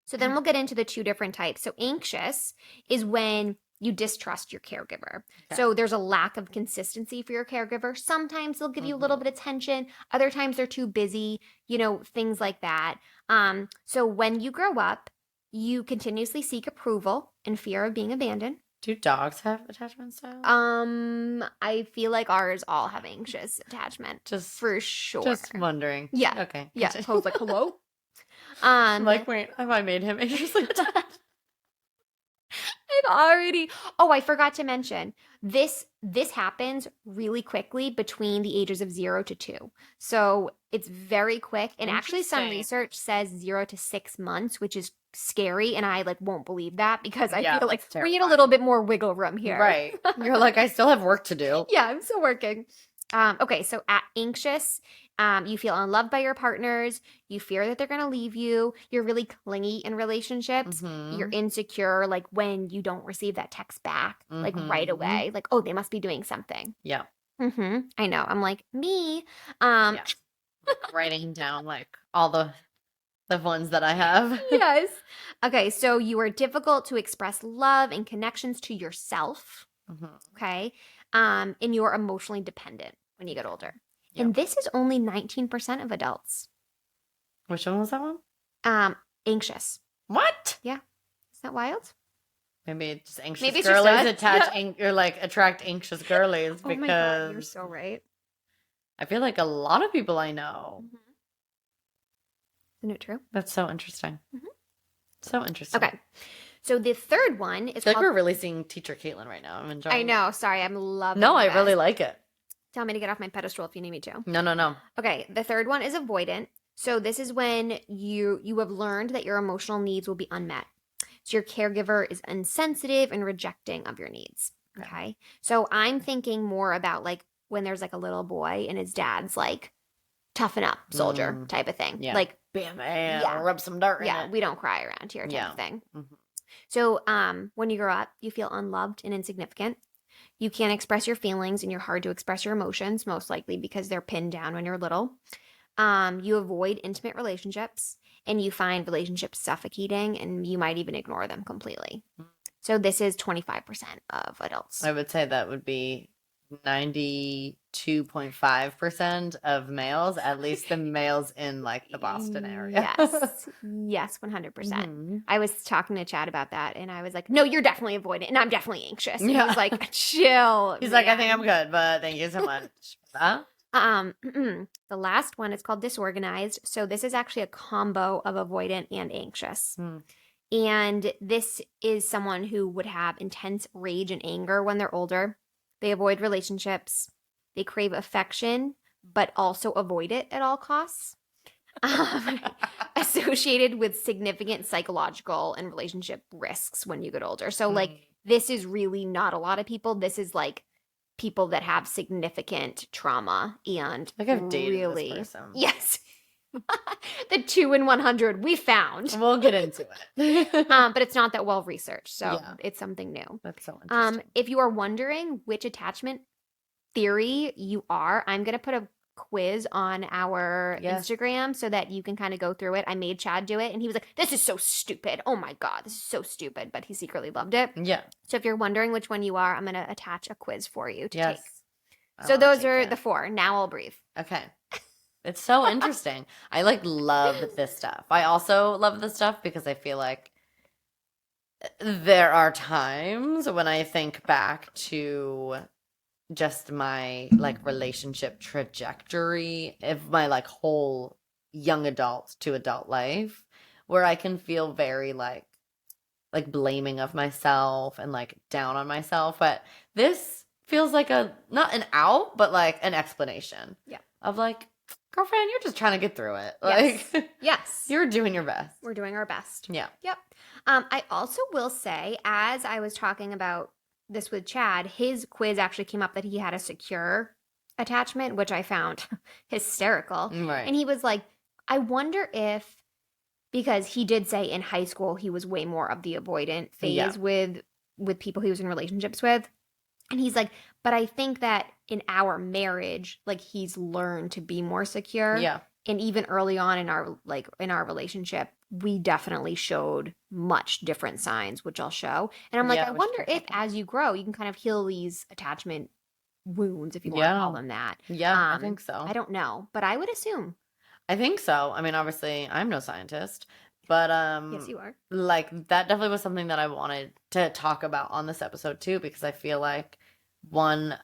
So then we'll get into the 2 different types. So anxious is when you distrust your caregiver. Okay. So there's a lack of consistency for your caregiver. Sometimes they'll give you a little bit of attention. Other times they're too busy, things like that. So when you grow up, you continuously seek approval and fear of being abandoned. Do dogs have attachment styles? I feel like ours all have anxious attachment. Just for sure. Just wondering. Yeah. Okay. Yeah. I was like, hello? I'm like, wait, have I made him anxiously attached? I forgot to mention this happens really quickly between the ages of 0 to 2. So it's very quick. And actually some research says 0 to 6 months, which is scary. And I won't believe that because I feel like we need a little bit more wiggle room here. Right. You're like, I still have work to do. Yeah, I'm still working. Okay, so anxious, you feel unloved by your partners. You fear that they're going to leave you. You're really clingy in relationships. You're Mm-hmm. insecure, like when you don't receive that text back, like right Mm-hmm. away. Like, oh, they must be doing something. Yeah. I know. I'm like, me. Um, Yeah. Like writing down like all the ones that I have. yes. Okay, so you are difficult to express love and connections to yourself. Mm-hmm. Okay. And you're emotionally dependent when you get Okay. older. Yep. And this is only 19% of adults. Which one was that one? Um, Anxious. What? Yeah. Is that wild? Maybe it's just anxious Maybe it's just girlies us. attach or like attract anxious girlies Oh my God, you're because so right. I feel like a lot of people I know. Mhm. Isn't it true? That's so interesting. Mhm. So interesting. Okay. So the third one I is feel like called, we're really seeing Teacher Caitlin right now. I'm I enjoying it. know. Sorry, I'm No, loving I really this. like it. Tell me to get off my pedestal if you need me to. No, no, no. Okay, the third one is avoidant. So this is when you have learned that your emotional needs will be unmet. So your caregiver is insensitive and rejecting of your needs. Okay. Okay. So I'm thinking more about like when there's like a little boy and his dad's like toughen up soldier Mm, type of thing. yeah. Like, Bam, bam. yeah, Rub some dirt in yeah, it. we don't cry around here type Yeah. of thing. Mm-hmm. So when you grow up, you feel unloved and insignificant. You can't express your feelings and you're hard to express your emotions, most likely because they're pinned down when you're little. You avoid intimate relationships and you find relationships suffocating and you might even ignore them completely. So this is 25% of adults. I would say that would be 92.5% of males, at least the males in like the Boston area. Yes. Yes, 100%. Mhm. I was talking to Chad about that and I was like, no, you're definitely avoidant and I'm definitely anxious. And Yeah. he's like, chill. He's like, I think man." I'm good, but thank you so much for that. The last one is called disorganized. So this is actually a combo of avoidant and anxious. Hmm. And this is someone who would have intense rage and anger when they're older. They avoid relationships. They crave affection, but also avoid it at all costs. Um, associated with significant psychological and relationship risks when you get older. So, like, Mm. this is really not a lot of people. This is like people that have significant trauma and Like I've dated this really, person. yes, the 2 in 100 we found. We'll get into it. But it's not that well researched, so Yeah. it's something new. That's so interesting. If you are wondering which attachment theory you are, I'm gonna put a quiz on our Yes. Instagram so that you can kind of go through it. I made Chad do it, and he was like, "This is so stupid! Oh my God, this is so stupid!" But he secretly loved it. Yeah. So if you're wondering which one you are, I'm gonna attach a quiz for you to Yes. take. I So wanna those take are it. the four. Now I'll breathe. Okay. It's so interesting. I like love this stuff. I also love this stuff because I feel like there are times when I think back to just my like relationship trajectory of my like whole young adult to adult life where I can feel very like blaming of myself and like down on myself, but this feels like a not an out but like an explanation. Yeah. Of like, girlfriend, you're just trying to get through it. Yes. Like Yes. you're doing your best. We're doing our best. Yeah. Yep. I also will say, as I was talking about this with Chad, his quiz actually came up that he had a secure attachment, which I found hysterical. Right. And he was like, I wonder if, because he did say in high school he was way more of the avoidant phase Yeah. with people he was in relationships with. And he's like, but I think that in our marriage, like he's learned to be more secure. Yeah. And even early on in our relationship, we definitely showed much different signs, which I'll show. And I'm like, Yeah, I we should wonder talk if about that. as you grow, you can kind of heal these attachment wounds, if you want to call Yeah. them that. Yeah, I think so. I don't know, but I would assume. I think so. I mean, obviously, I'm no scientist, but Yes, you are. like that definitely was something that I wanted to talk about on this episode too, because I feel like one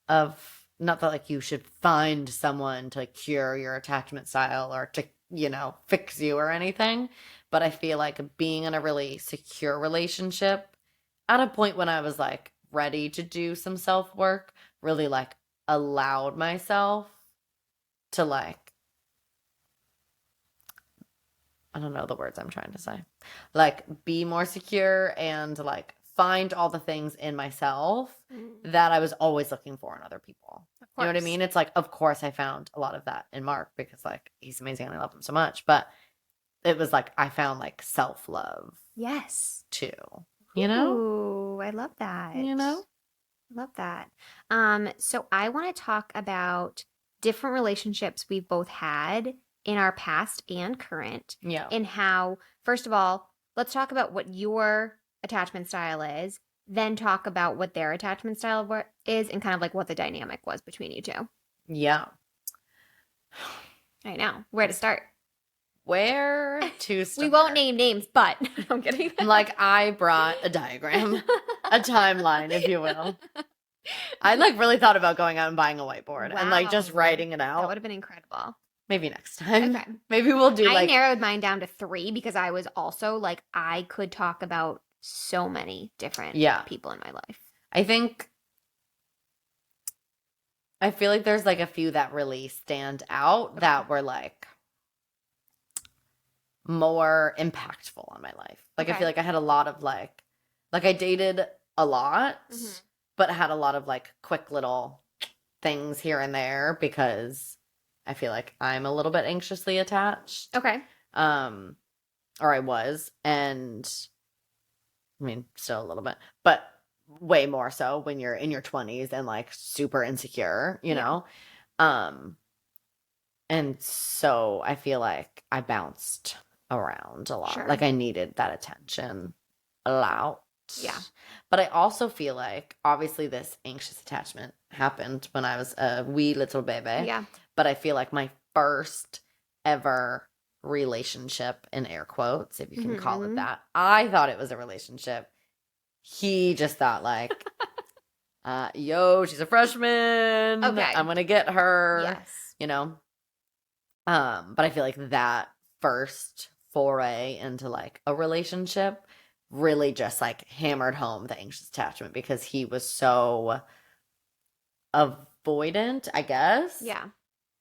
of not that like you should find someone to cure your attachment style or to, fix you or anything, but I feel like being in a really secure relationship at a point when I was like ready to do some self-work really like allowed myself to like I don't know the words I'm trying to say. Like be more secure and like find all the things in myself Mm, that I was always looking for in other people. of You know what I course. mean? It's like, of course, I found a lot of that in Mark because like he's amazing and I love him so much. But it was like I found like self love Yes. too. You know? Ooh, I love that. You know? Love that. So I want to talk about different relationships we've both had in our past and current, Yeah. and how, first of all, let's talk about what your attachment style is, then talk about what their attachment style is, and kind of like what the dynamic was between you two. Yeah. I know. Where to start? Where to We won't start? name names, but I'm kidding. Like I brought a diagram, a timeline, if you will. I like really thought about going out and buying a whiteboard and like just Wow. writing it That would out. have been incredible. Maybe next time. Okay. Maybe we'll do I like narrowed mine down to three because I was also like, I could talk about so many different yeah. people in my life. I think I feel like there's like a few that really stand out that were like more impactful on my life. Like I Okay. feel like I had a lot of like I dated a lot, Mhm. but had a lot of like quick little things here and there because I feel like I'm a little bit anxiously attached. Okay. Um or I was, and I mean still a little bit, but way more so when you're in your 20s and like super insecure, you Yeah. know? Um and so I feel like I bounced around a lot. Like Sure. I needed that attention a lot. Yeah. But I also feel like obviously this anxious attachment happened when I was a wee little baby. Yeah. But I feel like my first ever relationship, in air quotes, if you can call it Hmm. that, I thought it was a relationship. He just thought like, yo, she's a freshman. Okay. I'm gonna get her, Yes. you know. But I feel like that first foray into like a relationship really just like hammered home the anxious attachment because he was so avoidant, I guess. Yeah.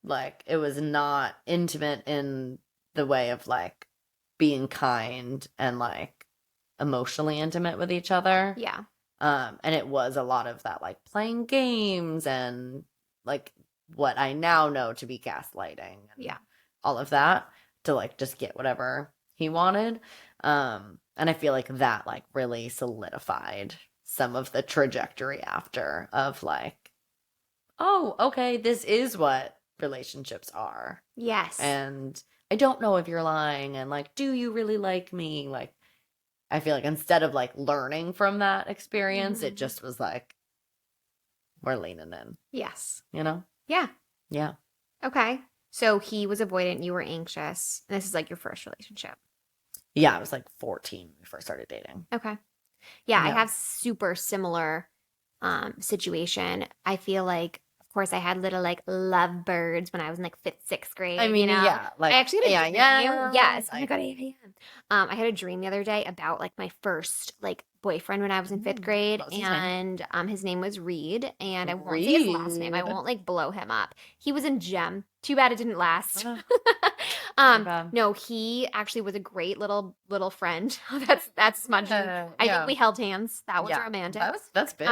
Like it was not intimate in the way of like being kind and like emotionally intimate with each other. Yeah. And it was a lot of that like playing games and like what I now know to be gaslighting and Yeah. all of that to like just get whatever he wanted. And I feel like that like really solidified some of the trajectory after of like, oh, okay, this is what relationships are. Yes. And I don't know if you're lying and like, do you really like me? Like I feel like instead of like learning from that experience, it Mhm. just was like, we're leaning in, Yes. you know? Yeah. Yeah. Okay. So he was avoidant, you were anxious, and this is like your first relationship. Yeah, I was like 14 when we first started dating. Okay. Yeah, I Yeah. have super similar situation. I feel like, of course, I had little like love birds when I was in like fifth, sixth grade, I mean, yeah, I like, actually had a yeah, dream. yeah. Yes. Oh my Like, God, yeah, yeah. I had a dream the other day about like my first like boyfriend when I was in fifth grade, what was his name? and his name was Reed, and I won't say his last name. I Reed. won't like blow him up. He was in gem. Too bad it didn't last. Oh, too bad. No, he actually was a great little friend. That's smudging. I think Yeah. we held hands. That was Yeah. romantic. That's big.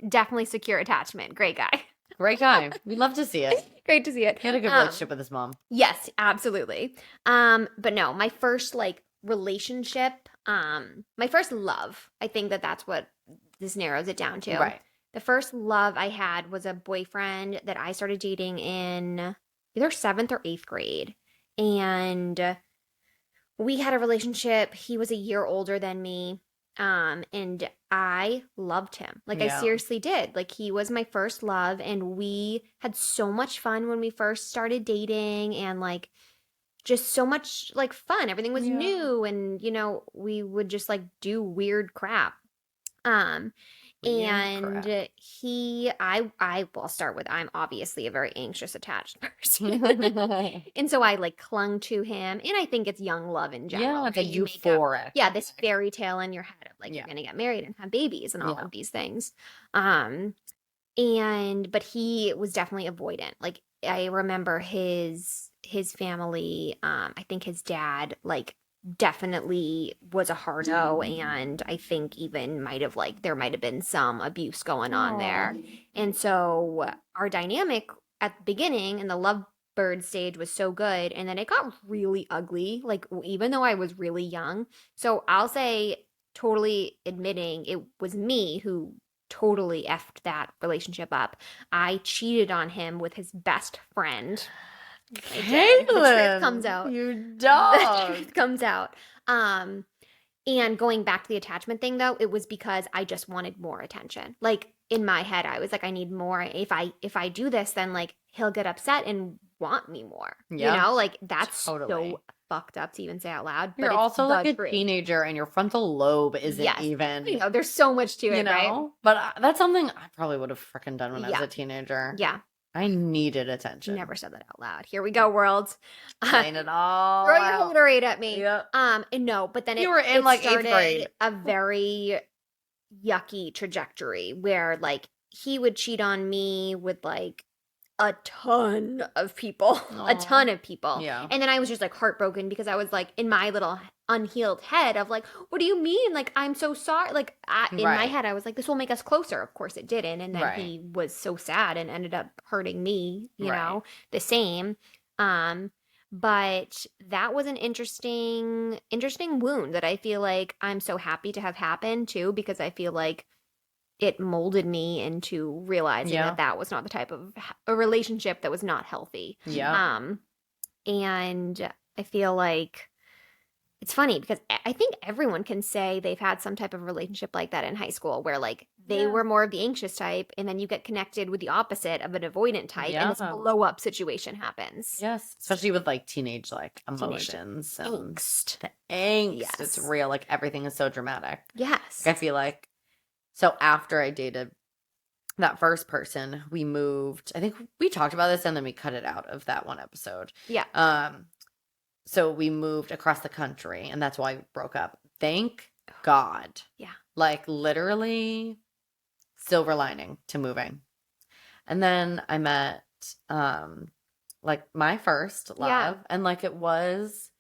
Definitely secure attachment. Great guy. Great guy. We love to see it. Great to see it. He had a good relationship with his mom. Yes, absolutely. But no, my first like relationship, my first love, I think that's what this narrows it down to. Right. The first love I had was a boyfriend that I started dating in either seventh or eighth grade. And we had a relationship. He was a year older than me. And I loved him. Like I Yeah. seriously did. Like he was my first love, and we had so much fun when we first started dating, and like just so much like fun. Everything was Yeah. new, and we would just like do weird crap. Um Weird crap. and I'll start with, I'm obviously a very anxious attached person. And so I like clung to him, and I think it's young love in general, Yeah, right? the You make up, euphoric. yeah, this fairy tale in your head of like Yeah. you're gonna get married and have babies and all Yeah. of these things. But he was definitely avoidant. Like I remember his family, I think his dad like definitely was a hard no, and I think even there might have been some abuse going on Aw. there. And so our dynamic at the beginning in the lovebird stage was so good, and then it got really ugly, like even though I was really young. So I'll say, totally admitting it was me who totally effed that relationship up. I cheated on him with his best friend. I did. The truth comes Caitlin, out. you The dog. truth comes out. Um, and going back to the attachment thing though, it was because I just wanted more attention. Like in my head, I was like, I need more. If I do this, then like he'll get upset and want me more. You Yeah, know, like that's totally. so fucked up to even say out loud, You're but it's also like the a truth. teenager and your frontal lobe isn't Yes. I even, know there's so much to you it, right? know? But that's something I probably would have freaking done when I was Yeah. a teenager. Yeah. I needed attention. Never said that out loud. Here we go, world. Laying it all Throw your out. Haterade at me. Yep. And no, but then You it were in it like eighth started grade. a very yucky trajectory where like he would cheat on me with like a ton of people, a Aw. ton of people. Yeah. And then I was just like heartbroken because I was like in my little unhealed head of like, what do you mean? Like, I'm so sorry. Like, in my Right. head, I was like, this will make us closer. Of course it didn't. And then Right. he was so sad and ended up hurting me, Right. the same. Um, but that was an interesting wound that I feel like I'm so happy to have happened too, because I feel like it molded me into realizing that Yeah. that was not the type of a relationship that was not healthy. Yeah. Um, and I feel like it's funny because I think everyone can say they've had some type of relationship like that in high school where like they Yeah. were more of the anxious type and then you get connected with the opposite of an avoidant type and this Yeah. blow up situation happens. Yes. Especially with like teenage like Teenage emotions and angst. the angst. Yes. It's real. Like everything is so dramatic. Yes. Like, I feel like so after I dated that first person, we moved. I think we talked about this and then we cut it out of that one episode. Yeah. So we moved across the country and that's why we broke up. Thank God. Yeah. Like literally silver lining to moving. And then I met like my first love Yeah. and like it was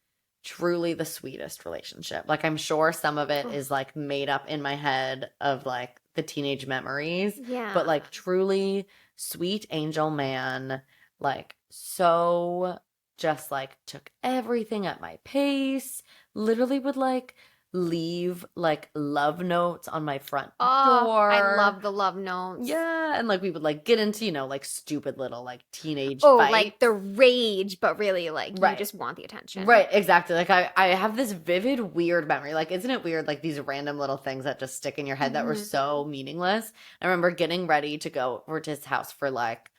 truly the sweetest relationship. Like I'm sure some of it Oh. is like made up in my head of like the teenage memories, Yeah. but like truly sweet angel man, like so just like took everything at my pace, literally would like leave like love notes on my front Oh, door. I love the love notes. Yeah, and like we would like get into, like stupid little like teenage Oh, fights. like the rage, but really like you Right. just want the attention. Right, exactly. Like I have this vivid weird memory. Like isn't it weird like these random little things that just stick in your head that were Mhm. so meaningless? I remember getting ready to go over to his house for like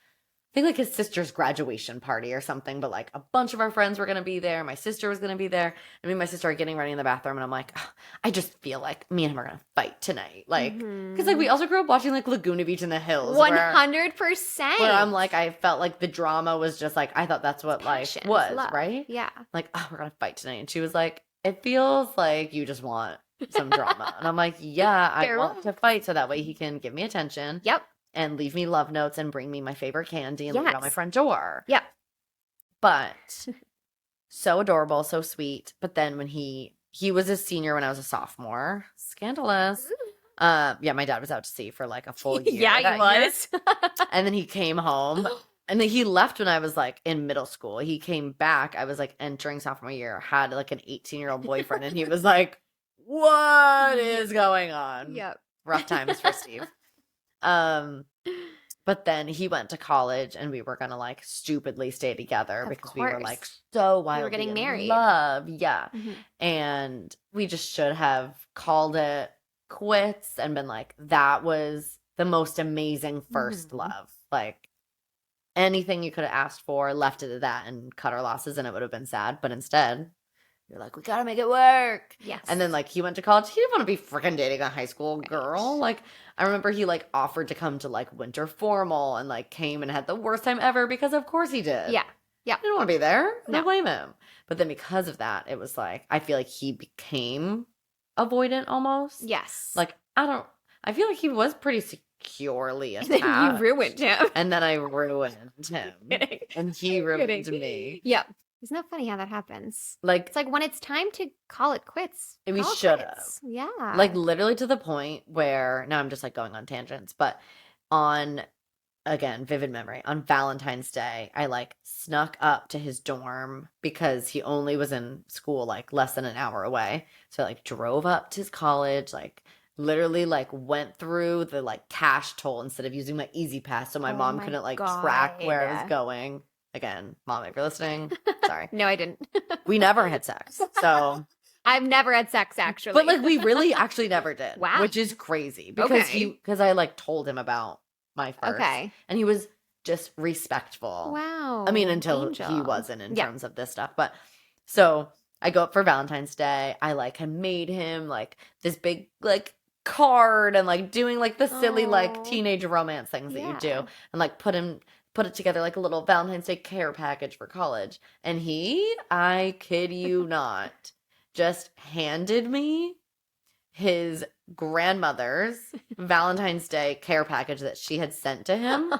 I think like his sister's graduation party or something, but like a bunch of our friends were gonna be there. My sister was gonna be there. And me and my sister are getting ready in the bathroom, and I'm like, "Ugh, I just feel like me and him are gonna fight tonight. Like, because like we also grew up watching like Laguna Beach in the Hills, where 100%. I'm like, I felt like the drama was just like I thought that's what life Passion, was, love. right? Yeah. Like, oh, we're gonna fight tonight, and she was like, it feels like you just want some drama, and I'm like, yeah, I Fair want enough. to fight so that way he can give me attention Yep. and leave me love notes and bring me my favorite candy and leave it on my Yes. front door. Yep. But so adorable, so sweet. But then when he was a senior when I was a sophomore, scandalous. Yeah, my dad was out to sea for like a full year. Yeah, that he year. was. And then he came home. And then he left when I was like in middle school. He came back. I was like entering sophomore year, had like an 18-year-old boyfriend, and he was like, what is going on? Yep. Rough times for Steve. But then he went to college and we were gonna like stupidly stay together Of because we were like course. so wildly getting in married. love. Yeah. Mhm. And we just should have called it quits and been like, that was the most amazing first Mhm. love. Like anything you could have asked for, left it at that and cut our losses and it would have been sad. But instead, you're like, we gotta make it work. Yes. And then like he went to college. He didn't want to be freaking dating a high school Right. girl. Like I remember he like offered to come to like winter formal and like came and had the worst time ever because of course he did. Yeah. Yeah. I didn't want to be there. No. No blame him. But then because of that, it was like I feel like he became avoidant almost. Yes. Like I feel like he was pretty securely and then attached. you ruined him. And then I ruined him. Kidding. And he I'm ruined kidding. me. Yep. Isn't that funny how that happens? Like, It's like when it's time to call it quits, we call it should have. quits. Yeah. Like, literally to the point where now I'm just like going on tangents, but on again, vivid memory. On Valentine's Day, I like snuck up to his dorm because he only was in school like less than an hour away. So I like drove up to his college, like literally like went through the like cash toll instead of using my Easy Pass so my Oh mom my couldn't like track where I was God. going. Again, mom, if you're listening, sorry. No, I didn't. We never had sex. So I've never had sex actually. but like we really actually never did. Wow. Which is crazy because Okay. because I like told him about my first. Okay. And he was just respectful. Wow. I mean, until he Angel. wasn't in Yeah. terms of this stuff. But so I go up for Valentine's Day. I like had made him like this big like card and like doing like the silly like Oh. teenage romance things that you do. Yeah. And like put it together like a little Valentine's Day care package for college. And he, I kid you not, just handed me his grandmother's Valentine's Day care package that she had sent to him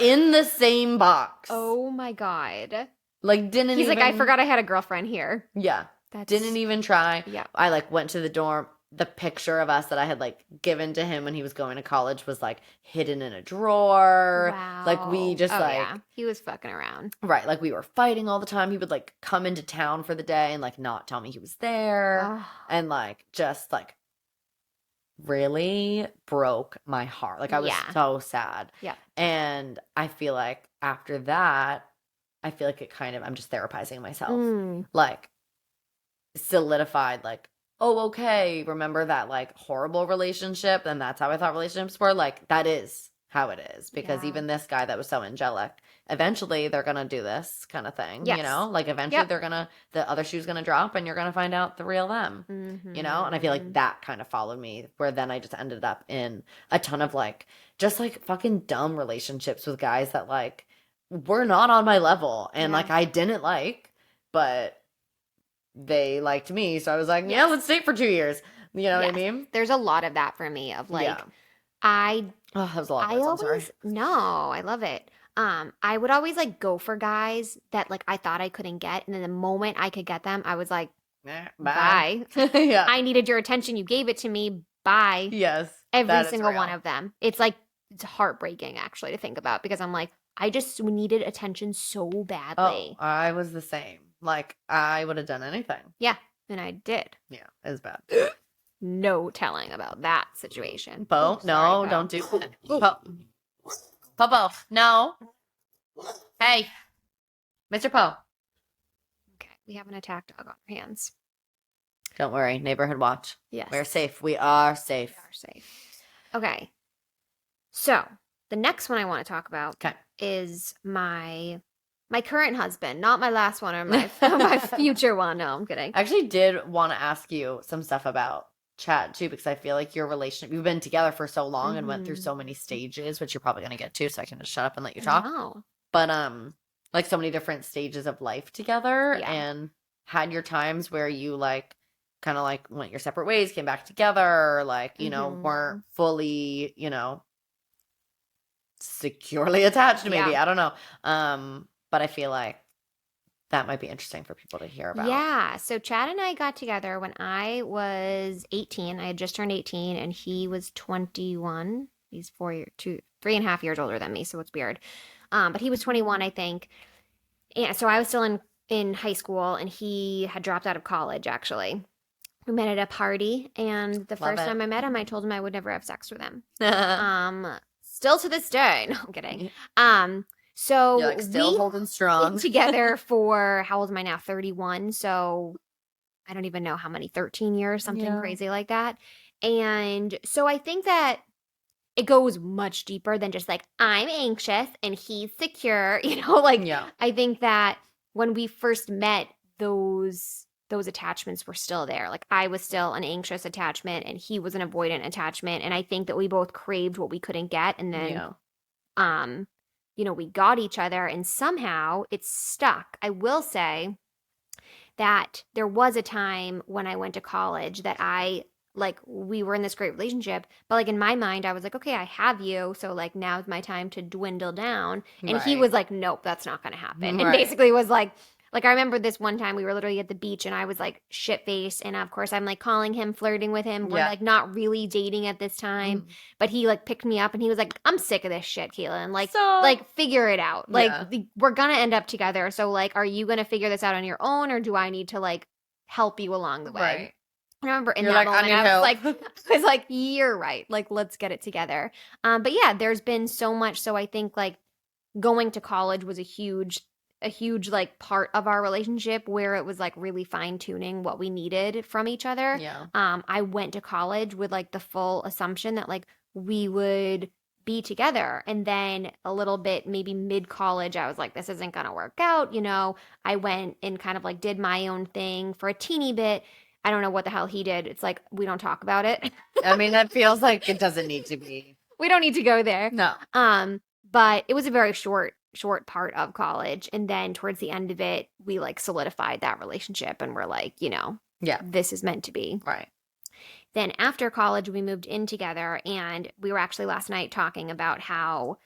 in the same box. Oh my God. Like didn't He's even like, I forgot I had a girlfriend here. Yeah. That's Didn't even try. Yeah. I like went to the dorm. The picture of us that I had like given to him when he was going to college was like hidden in a drawer. Wow. Like we just like yeah. He was fucking around. right, like we were fighting all the time. He would like come into town for the day and like not tell me he was there. Oh. And like just like really broke my heart. Like I was Yeah. so sad. Yeah. And I feel like after that, I feel like it kind of I'm just therapizing myself. Mm. Like solidified like, oh, okay, remember that like horrible relationship? And that's how I thought relationships were. Like that is how it is. Because Yeah. even this guy that was so angelic, eventually they're gonna do this kind of thing. Yes. You know? Like eventually Yep. they're gonna the other shoe's gonna drop and you're gonna find out the real them. You know? And I feel like Mhm. that kind of followed me, where then I just ended up in a ton of like just like fucking dumb relationships with guys that like were not on my level and Yeah. like I didn't like, but they liked me. So I was like, yeah, Yes. let's date for 2 years. You know what I Yes. mean? There's a lot of that for me of like, Yeah. I Oh, that was a lot of I words. I'm always sorry. no, I love it. I would always like go for guys that like I thought I couldn't get, and then the moment I could get them, I was like, Bye. bye. Yeah. I needed your attention. You gave it to me. Bye. Yes. Every that is single one real. of them. It's like it's heartbreaking actually to think about because I'm like, I just needed attention so Oh, badly. I was the same. Like I would have done anything. Yeah, and I did. Yeah, it was bad. No telling about that situation. Bo, Oh, no, sorry, Bo. don't do that. Po, Popo, no. Hey, Mr. Poe. Okay, we have an attack dog on our hands. Don't worry, neighborhood watch. Yes. We're safe. We are We safe. are safe. Okay. So the next one I want to talk about Okay. is my current husband, not my last one or my my future one. No, I'm kidding. I actually did want to ask you some stuff about Chad too, because I feel like your relationship, you've been together for so long and went through so many stages, which you're probably going to get to, so I can just shut up and let you talk. Wow. But like so many different stages of life together, Yeah. and had your times where you like kind of like went your separate ways, came back together, or like, you know, weren't fully, you know, securely attached maybe. Yeah. I don't know. But I feel like that might be interesting for people to hear about. Yeah. So Chad and I got together when I was 18. I had just turned 18 and he was 21. He's 3.5 years older than me, so it's weird. But he was 21, I think. And so I was still in high school and he had dropped out of college actually. We met at a party, and the Love first it. time I met him, I told him I would never have sex with him. Still to this day. No, I'm kidding. So You're like still we holding strong. been together for how old am I now? 31. So I don't even know how many, 13 years, something Yeah. crazy like that. And so I think that it goes much deeper than just like I'm anxious and he's secure. You know, like Yeah. I think that when we first met, those attachments were still there. Like I was still an anxious attachment and he was an avoidant attachment. And I think that we both craved what we couldn't get. And then Yeah. you know, we got each other and somehow it's stuck. I will say that there was a time when I went to college that I like we were in this great relationship, but like in my mind I was like, okay, I have you, so like now's my time to dwindle down. And he Right. was like, nope, that's not going to happen. And Right. basically was like I remember this one time we were literally at the beach and I was like shit faced, and of course I'm like calling him, flirting with him. We're Yeah. like not really dating at this time, Mhm. but he like picked me up and he was like, I'm sick of this shit, Keelan. So, Figure it out. yeah. We're gonna end up together. So like, are you gonna figure this out on your own, or do I need to like help you along the way? Right. I remember in You're that like, I moment, need help. I was like, you're right. Like, let's get it together. But yeah, there's been so much. So I think like going to college was a huge like part of our relationship where it was like really fine tuning what we needed from each other. Yeah. I went to college with like the full assumption that like we would be together. And then a little bit, maybe mid college, I was like, this isn't going to work out. I went and kind of like did my own thing for a teeny bit. I don't know what the hell he did. It's like, we don't talk about it. I mean, that feels like it doesn't need to be. We don't need to go there. No. But it was a very short part of college. And then towards the end of it, we like solidified that relationship and we're like, Yeah. this is meant to be. Right. Then after college, we moved in together, and we were actually last night talking about how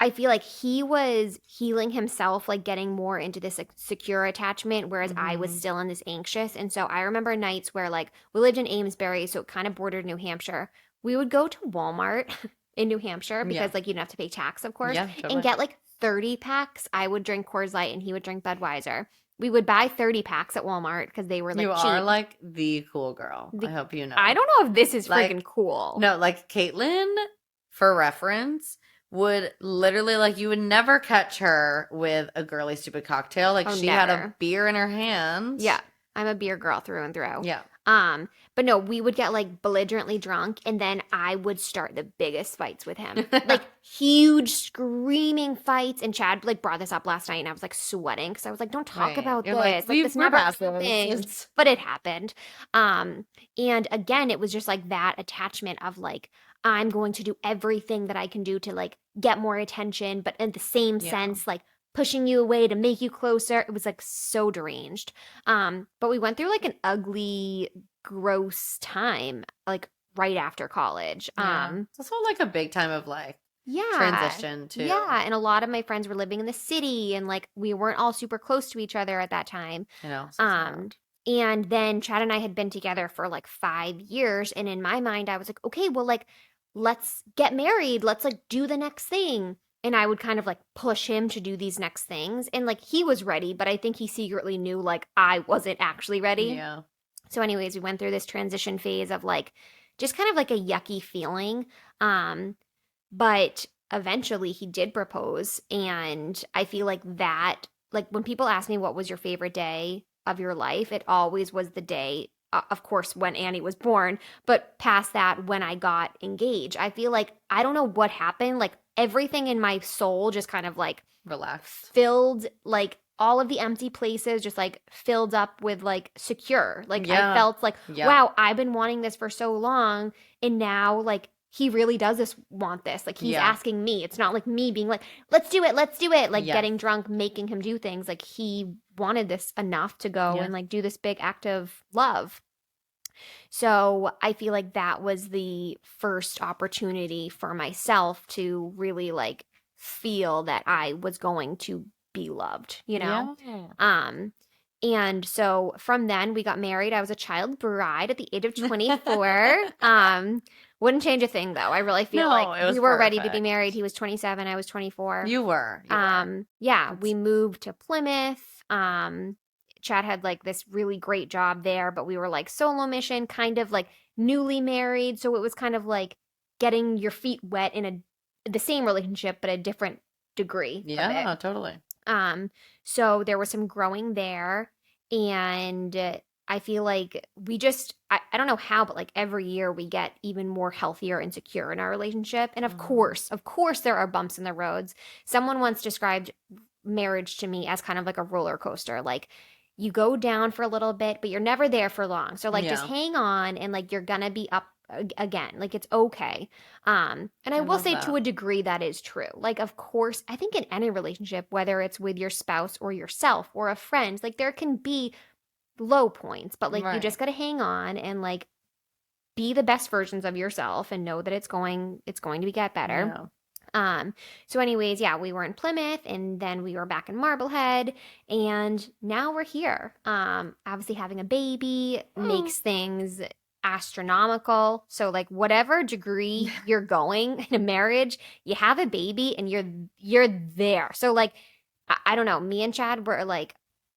I feel like he was healing himself, like getting more into this like, secure attachment, whereas I was Mhm. still in this anxious. And so I remember nights where like we lived in Amesbury, so it kind of bordered New Hampshire. We would go to Walmart in New Hampshire Yeah. because like you didn't have to pay tax, of course, Yeah, and totally. get like 30 packs. I would drink Coors Light and he would drink Budweiser. We would buy 30 packs at Walmart because they were like You are cheap. like the cool girl. I hope you know. I don't know if this is Like, freaking cool. No, like Caitlin, for reference, would literally like you would never catch her with a girly stupid cocktail. Like Oh, she had a never. beer in her hand. Yeah, I'm a beer girl through and through. Yeah. But no, we would get like belligerently drunk, and then I would start the biggest fights with him, like huge screaming fights. And Chad like brought this up last night, and I was like sweating because I was like, "Don't talk Right. about You're this. Like this we're never past this. happened," but it happened. And again, it was just like that attachment of like I'm going to do everything that I can do to like get more attention, but in the same Yeah. sense, like pushing you away to make you closer. It was like so deranged. But we went through like an ugly, gross time, like right after college. Yeah. It's also like a big time of like Yeah. transition too. Yeah. And a lot of my friends were living in the city, and like we weren't all super close to each other at that time. You know. So it's Um, hard. and then Chad and I had been together for like 5 years. And in my mind, I was like, okay, well, like, let's get married. Let's like do the next thing. And I would kind of like push him to do these next things. And like he was ready, but I think he secretly knew like I wasn't actually ready. Yeah. So, anyways, we went through this transition phase of like just kind of like a yucky feeling. But eventually he did propose. And I feel like that, like when people ask me what was your favorite day of your life, it always was the day, of course, when Annie was born, but past that, when I got engaged. I feel like I don't know what happened. Like everything in my soul just kind of like Relaxed. filled, like all of the empty places just like filled up with like secure. Like I Yeah. felt like, Yeah. wow, I've been wanting this for so long. And now like he really does want this. Like he's Yeah. asking me. It's not like me being like, let's do it, let's do it. Like Yes. getting drunk, making him do things. Like he wanted this enough to go Yeah. and like do this big act of love. So I feel like that was the first opportunity for myself to really like feel that I was going to be loved, Yeah. And so from then we got married. I was a child bride at the age of 24. Wouldn't change a thing though. I really feel No, like it was we were ready to be perfect. married. He was 27, I was 24. You were. Yeah, we moved to Plymouth. Chad had like this really great job there, but we were like solo mission, kind of like newly married. So it was kind of like getting your feet wet in the same relationship, but a different degree. of Yeah, it. totally. So there was some growing there, and I feel like we just I don't know how, but like every year we get even more healthier and secure in our relationship. And of course there are bumps in the roads. Someone once described marriage to me as kind of like a roller coaster. Like you go down for a little bit, but you're never there for long. So like just Yeah. hang on, and like you're gonna be up again. Like it's okay. And I will love say that. to a degree that is true. Like of course, I think in any relationship, whether it's with your spouse or yourself or a friend, like there can be low points, but like you Right. just got to hang on and like be the best versions of yourself and know that it's going to get better. Yeah. So anyways, yeah, we were in Plymouth and then we were back in Marblehead and now we're here. Obviously having a baby makes things astronomical. So like whatever degree you're going in a marriage, you have a baby and you're there. So like I don't know, me and Chad were like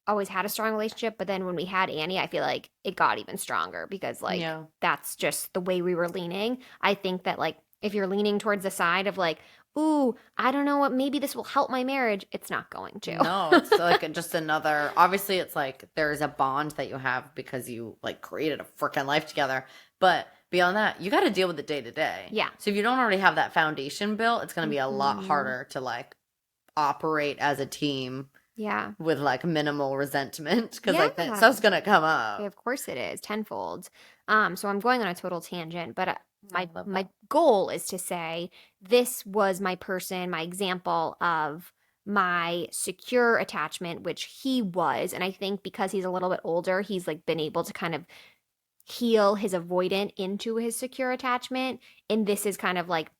always had a strong relationship, but then when we had Annie, I feel like it got even stronger because like Yeah. that's just the way we were leaning. I think that like if you're leaning towards the side of like, ooh, I don't know what, maybe this will help my marriage, it's not going to. No, it's like just another, obviously it's like there's a bond that you have because you like created a freaking life together. But beyond that, you got to deal with it day to day. Yeah. So if you don't already have that foundation built, it's going to be a lot Mhm. harder to like operate as a team Yeah. with like minimal resentment because like that Yeah. stuff's going to come Yeah, up. of course it is, tenfold. So I'm going on a total tangent, but I my love my that. goal is to say this was my person, my example of my secure attachment, which he was, and I think because he's a little bit older, he's like been able to kind of heal his avoidant into his secure attachment, and this is kind of like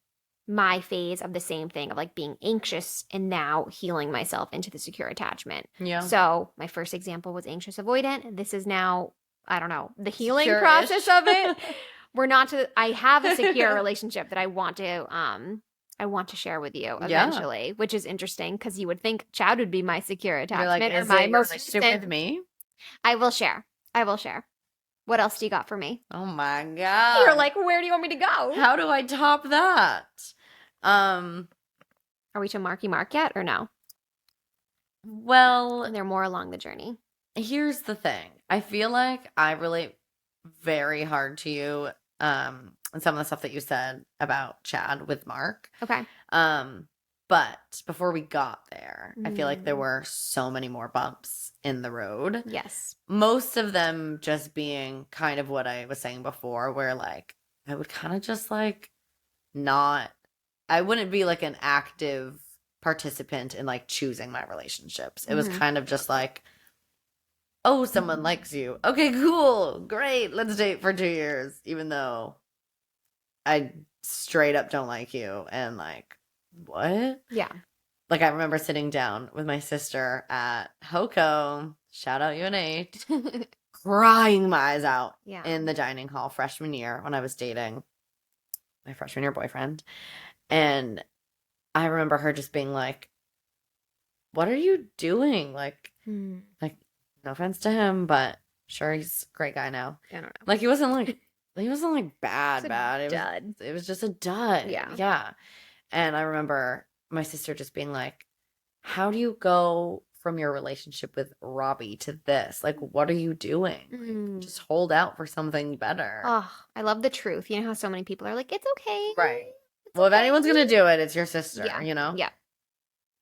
my phase of the same thing of like being anxious and now healing myself into the secure attachment. Yeah. So my first example was anxious avoidant. This is now, I don't know, the healing process Secure-ish. of it. We're not to I have a secure relationship that I want to share with you Yeah. eventually, which is interesting because you would think Chad would be my secure You're like, attachment or is my it your most relationship with recent. me? I will share. I will share. What else do you got for me? Oh my You're God. like, where do you want me to go? How do I top that? Um, Are we to Marky Mark yet or no? well, They're more along the journey. here's the thing. I feel like I relate very hard to you, and some of the stuff that you said about Chad with Mark. Okay. Um, but before we got there, I feel like there Mm. were so many more bumps in the road. Yes. Most of them just being kind of what I was saying before, where like I would kind of just like not, I wouldn't be like an active participant in like choosing my relationships. It was Mhm. kind of just like, oh, someone likes you. Okay, cool. Great. Let's date for 2 years, even though I straight up don't like you. And like, what? Yeah. Like, I remember sitting down with my sister at Hoko, shout out UNH, crying my eyes out Yeah. in the dining hall freshman year when I was dating my freshman year boyfriend. And I remember her just being like, what are you doing? Hmm. Like, no offense to him, but sure, he's a great guy now. I don't know. Like, he wasn't like bad, It's a bad. dud. It was just a dud. Yeah. Yeah. And I remember my sister just being like, how do you go from your relationship with Robbie to this? Like, what are you doing? Like, Mm. just hold out for something better. Oh, I love the truth. You know how so many people are like, it's okay. Right. It's Well, if okay. anyone's gonna do it, it's your sister, Yeah. you know? Yeah.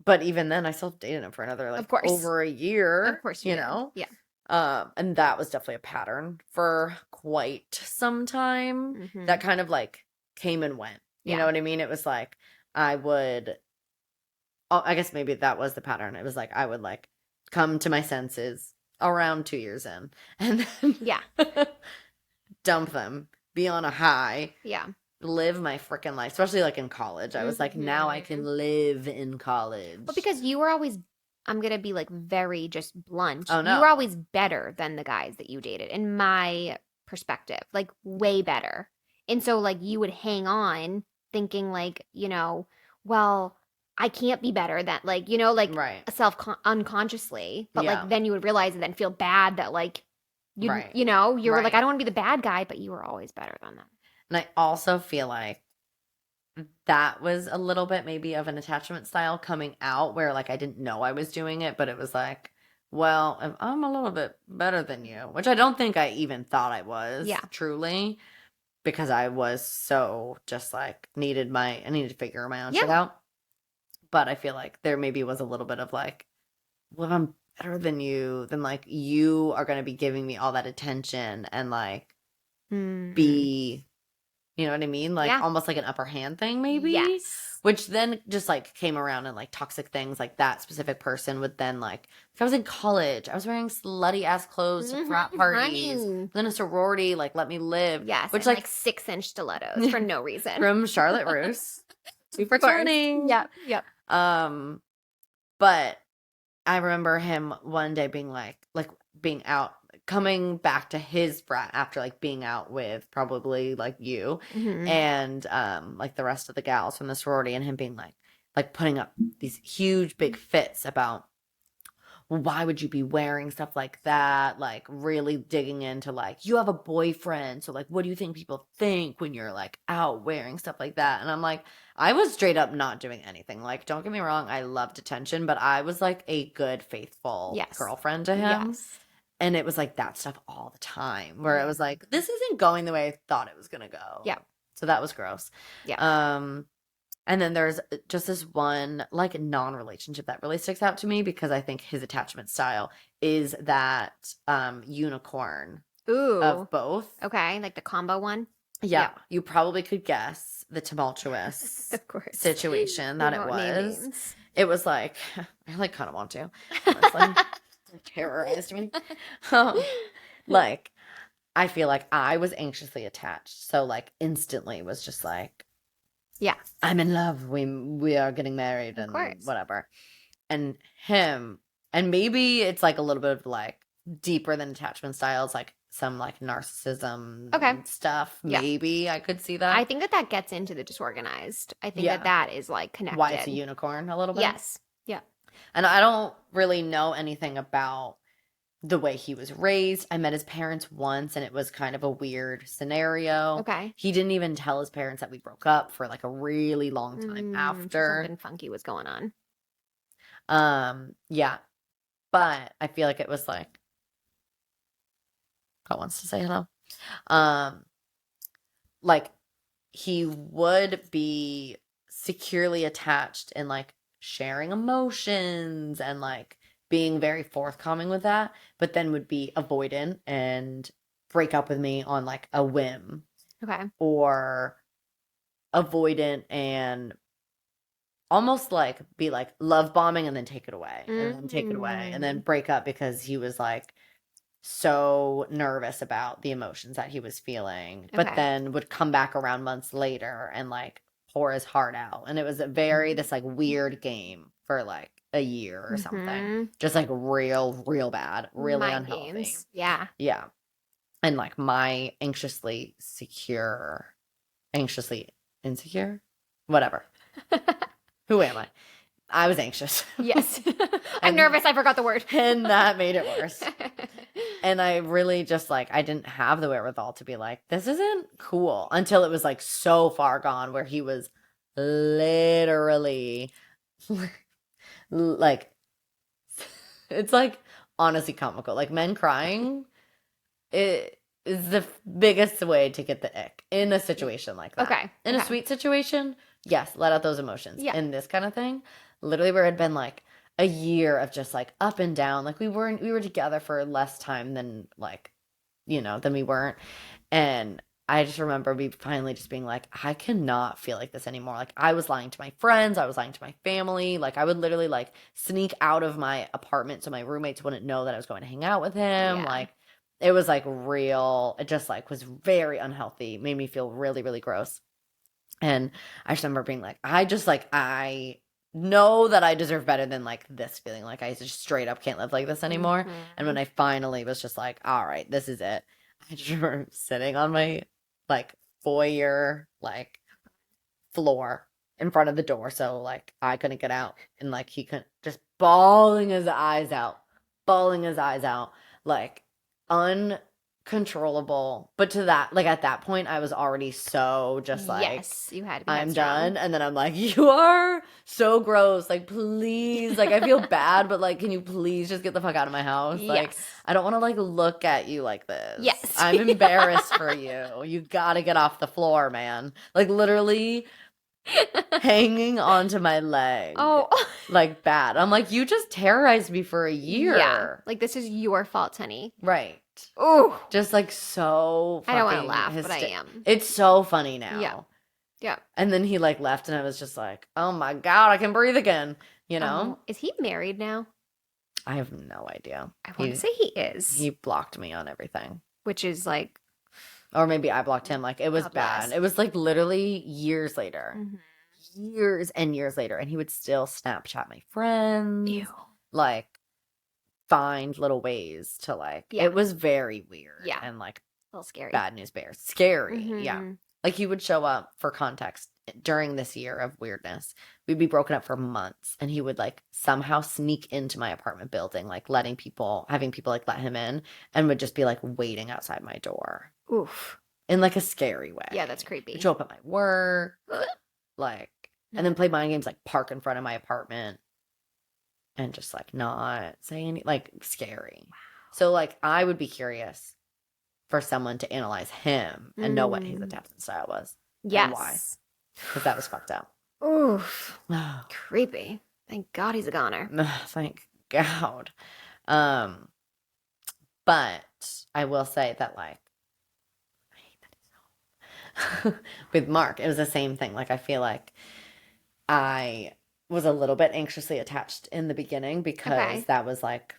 But even then, I still dated him for another like Of course. over a year. Of course you you did. know? Yeah. And that was definitely a pattern for quite some time. Mhm. That kind of like came and went. You Yeah. know what I mean? It was like I would, oh, I guess maybe that was the pattern. It was like I would like come to my senses around 2 years in and then Yeah. dump them, be on a high, Yeah. live my freaking life, especially like in college. I was like, now I can live in college. But because you were always, I'm gonna be like very just blunt. Oh, You no. were always better than the guys that you dated, in my perspective, like way better. And so like you would hang on thinking like, well, I can't be better than like, like Right. unconsciously. But Yeah. like then you would realize and then feel bad that like Right. you were like, Right. I don't want to be the bad guy, but you were always better than them. And I also feel like that was a little bit maybe of an attachment style coming out where like I didn't know I was doing it, but it was like, well, if I'm a little bit better than you, which I don't think I even thought I was Yeah. truly, because I was so just like I needed to figure my own shit Yeah. out. But I feel like there maybe was a little bit of like, well, if I'm better than you, then like you are going to be giving me all that attention and like Mhm. be, you know what I mean? Like Yeah. almost like an upper hand thing, maybe. Yes. Which then just like came around and like toxic things like that specific person would then like if I was in college, I was wearing slutty ass clothes to frat parties. Honey. Then a sorority like let me live. Yes, Which and like 6-inch stilettos for no reason. from Charlotte Russe. Two for Of course. 20. Yep. But I remember him one day being like being out, coming back to his frat after like being out with probably like you Mhm. and like the rest of the gals from the sorority, and him being like putting up these huge big fits about, well, why would you be wearing stuff like that? Like really digging into like, you have a boyfriend, so like what do you think people think when you're like out wearing stuff like that? And I'm like, I was straight up not doing anything. Like, don't get me wrong, I loved attention, but I was like a good, faithful Yes. girlfriend to him. Yes. And it was like that stuff all the time where it was like, this isn't going the way I thought it was gonna go. Yeah. So that was gross. Yeah. And then there's just this one like non-relationship that really sticks out to me because I think his attachment style is that unicorn Ooh. of both. Okay, like the combo one. Yeah, you probably could guess the tumultuous Of course. situation that We it won't name was. names. It was like I like kind of want to. Honestly. It terrorized me. Like I feel like I was anxiously attached, so like instantly was just like, Yeah. I'm in love. We are getting married and course. whatever. And him, and maybe it's like a little bit of like deeper than attachment styles, like some like narcissism Okay. stuff. Yeah. Maybe I could see that. I think that gets into the disorganized. I think Yeah. that is like connected. Why it's a unicorn a little bit. Yes. Yeah. And I don't really know anything about the way he was raised. I met his parents once and it was kind of a weird scenario. Okay. He didn't even tell his parents that we broke up for like a really long time after. Something funky was going on. Yeah. But I feel like it was like God wants to say hello. Like he would be securely attached and like sharing emotions and like being very forthcoming with that, but then would be avoidant and break up with me on like a whim. Okay. Or avoidant and almost like be like love bombing and then take it away and then take it away and then break up because he was like so nervous about the emotions that he was feeling, but then would come back around months later and like pour his heart out. And it was a very this like weird game for like a year or something. Just like real bad, really Mind unhealthy. games. Yeah. Yeah. And like my anxiously insecure, whatever. Who am I? I was anxious. Yes. I'm nervous. I forgot the word. And that made it worse. And I really just like, I didn't have the wherewithal to be like, this isn't cool until it was like so far gone where he was literally like, it's like honestly comical. Like men crying, it is the biggest way to get the ick in a situation like that. Okay. In a sweet situation, yes, let out those emotions. Yeah. In this kind of thing, literally where it had been like a year of just like up and down. Like we were together for less time than like, than we weren't. And I just remember me finally just being like, I cannot feel like this anymore. Like I was lying to my friends. I was lying to my family. Like I would literally like sneak out of my apartment so my roommates wouldn't know that I was going to hang out with him. Yeah. Like it was like real. It just like was very unhealthy. Made me feel really, really gross. And I just remember being like, I know that I deserve better than like this feeling. Like I just straight up can't live like this anymore. And when I finally was just like, all right, this is it. I just remember sitting on my like foyer, like floor in front of the door. So like I couldn't get out and like he couldn't, just bawling his eyes out, like uncontrollable. But to that, like at that point, I was already so just like, yes, you had to be I'm headstrong. done. And then I'm like, you are so gross. Like, please. Like, I feel bad, but like, can you please just get the fuck out of my house? Like, Yes. I don't want to like look at you like this. Yes. I'm embarrassed for you. You gotta get off the floor, man. Like, literally hanging onto my leg. Oh. Like, bad. I'm like, you just terrorized me for a year. Yeah. Like, this is your fault, honey. Right. Oh. Just like so I don't want to fucking laugh, but I am. It's so funny now. Yeah. Yeah. And then he like left and I was just like, oh my God, I can breathe again, you know? Oh, is he married now? I have no idea. I want to He say he is, he blocked me on everything. which is like, Or maybe I blocked him. Like it was God bad. bless. It was like literally years later. Mhm. Years and years later. And he would still Snapchat my Ew. friends. Like find little ways to like Yeah. it was very weird Yeah. and like A little scary. bad news bears. Scary. Yeah. Mhm. Like he would show up for context during this year of weirdness. We'd be broken up for months and he would like somehow sneak into my apartment building, like having people like let him in and would just be like waiting outside my door Oof. in like a scary way. Yeah, that's He'd creepy. show up at my work, like, and then No. play mind games, like park in front of my apartment and just like not say any, like scary. So like I would be curious for someone to analyze him and know what his Mm. attachment style was and why, Yes. because that was fucked up. Oof. Creepy. Thank God he's a goner. Thank God. Um, but I will say that like I hate that he's home. With Mark, it was the same thing. Like I feel like I was a little bit anxiously attached in the beginning because Okay. that was like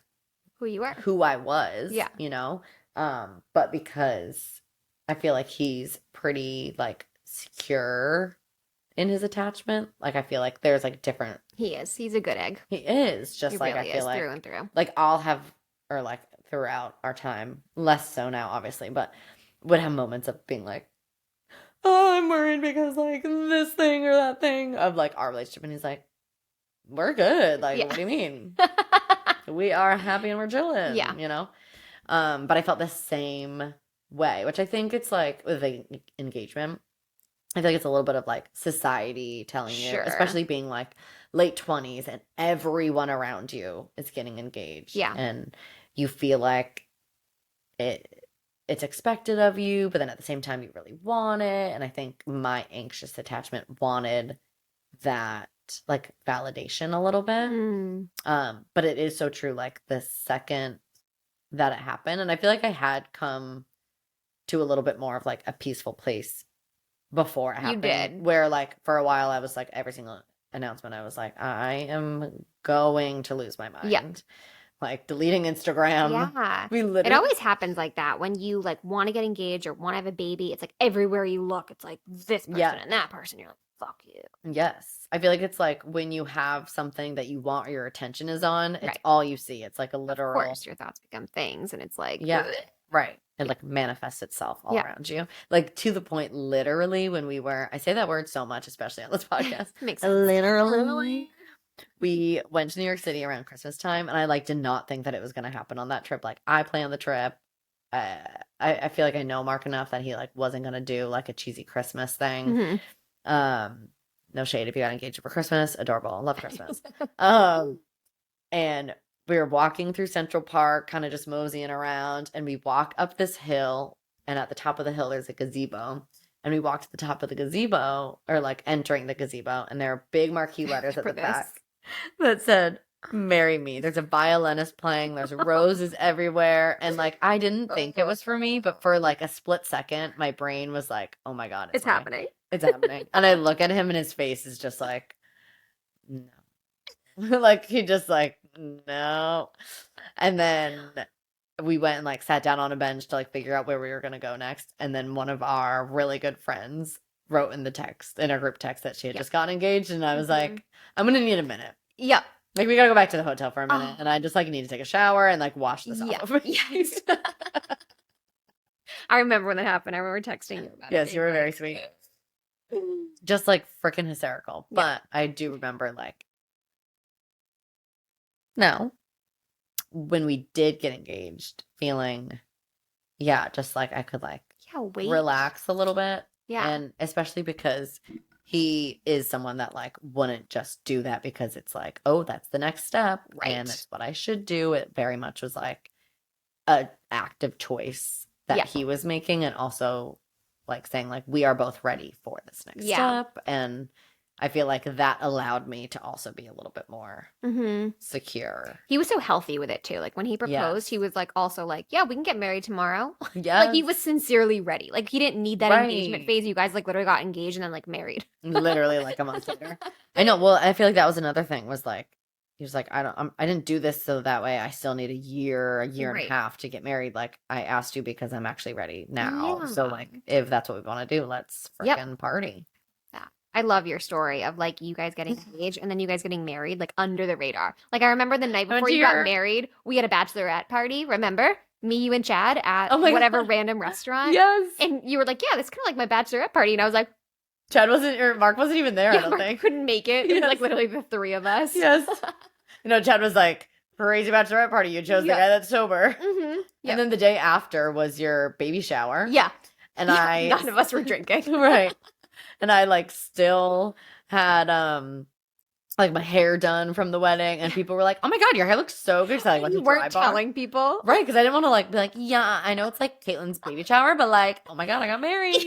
Who you are. who I was, Yeah. you know. But because I feel like he's pretty like secure in his attachment, like I feel like there's like different He is. He's a good egg. he is He just like I really feel is like through and through. like I'll have or like throughout our time, less so now obviously, but would have moments of being like, oh, I'm worried because like this thing or that thing of like our relationship, and he's like, we're good, like Yeah. what do you mean? We are happy and we're chilling, Yeah. you know. But I felt the same way, which I think it's like with the engagement. I feel like it's a little bit of like society telling you, Sure. especially being like late 20s and everyone around you is getting engaged. Yeah. And you feel like it's expected of you, but then at the same time you really want it. And I think my anxious attachment wanted that like validation a little bit. Mm. But it is so true, like the second that it happened, and I feel like I had come to a little bit more of like a peaceful place before it You happened, did. where like for a while I was like every single announcement I was like I am going to lose my Yeah. mind, like deleting Instagram. Yeah. We It literally always happens like that when you like want to get engaged or want to have a baby. It's like everywhere you look, it's like this person Yeah. and that person. You're like, fuck you. Yes, I feel like it's like when you have something that you want or your attention is on, it's Right. all you see. It's like a Of literal course, your thoughts become things, and it's like, yeah. ugh. Right. It like manifests itself all Yeah. around you. Like to the point, literally, when we were, I say that word so much, especially on this podcast. Makes sense. Literally, we went to New York City around Christmas time, and I like did not think that it was going to happen on that trip. Like I planned the trip. Uh, I feel like I know Mark enough that he like wasn't going to do like a cheesy Christmas thing. Mhm. No shade if you got engaged for Christmas. Adorable. Love Christmas. And we were walking through Central Park, kind of just moseying around, and we walk up this hill, and at the top of the hill there's a gazebo. And we walked to the top of the gazebo, or like entering the gazebo, and there are big marquee letters at For the this. back that said, "Marry me." There's a violinist playing, there's roses everywhere, and like I didn't think it was for me, but for like a split second, my brain was like, "Oh my God, It's happening. It's happening." And I look at him, and his face is just like, no. Like he just like no. And then we went and like sat down on a bench to like figure out where we were gonna go next. And then one of our really good friends wrote in the text in our group text that she had Yep. just gotten engaged, and I was Mhm. like, I'm gonna need a minute. Yep. Like we gotta go back to the hotel for a minute, Oh. and I just like need to take a shower and like wash this Yeah. off of me. Yes. I remember when that happened. I remember texting you about it. Yes, you were very sweet. Just like freaking hysterical. Yeah. But I do remember like no. When we did get engaged, feeling, yeah, just like I could like Yeah, wait. relax a little bit. Yeah. And especially because he is someone that like wouldn't just do that because it's like, oh, that's the next step. Right. And it's what I should do. It very much was like an active choice that Yeah. he was making, and also like saying like we are both ready for this next Yeah. step. And I feel like that allowed me to also be a little bit more Mm-hmm. secure. He was so healthy with it too. Like when he proposed, Yes. he was like also like, yeah, we can get married tomorrow. Like he Yes. was sincerely ready. Like he didn't need that engagement Right. phase. You guys like literally got engaged and then like married. Literally like a month later. I know. Well, I feel like that was another thing was like, he was like, I didn't do this so that way I still need a year and a Right. half to get married. Like I asked you because I'm actually ready now. So Yeah. like, if that's what we want to do, let's Yep. freaking party. Yeah. I love your story of like you guys getting engaged and then you guys getting married like under the radar. Like I remember the night I went before to you got your, married, we had a bachelorette party. Remember? Me, you, and Chad at oh my whatever God. random restaurant. Yes. And you were like, yeah, this is kind of like my bachelorette party. And I was like, Chad wasn't, or Mark wasn't even there, I yeah, don't Mark think. couldn't make it. It was like Yes. literally the three of us. Yes. Chad was like, crazy bachelorette party. You chose the Yeah. guy that's sober. Mm-hmm. Yeah. And then the day after was your baby shower. Yeah. And Yeah, none of us were drinking. right. And I like still had like my hair done from the wedding, and people were like, "Oh my God, your hair looks so good." So I went You to weren't Dry Bar. telling people. Right? Because I didn't want to like be like, "Yeah, I know it's like Caitlin's baby shower, but like, oh my God, I got married."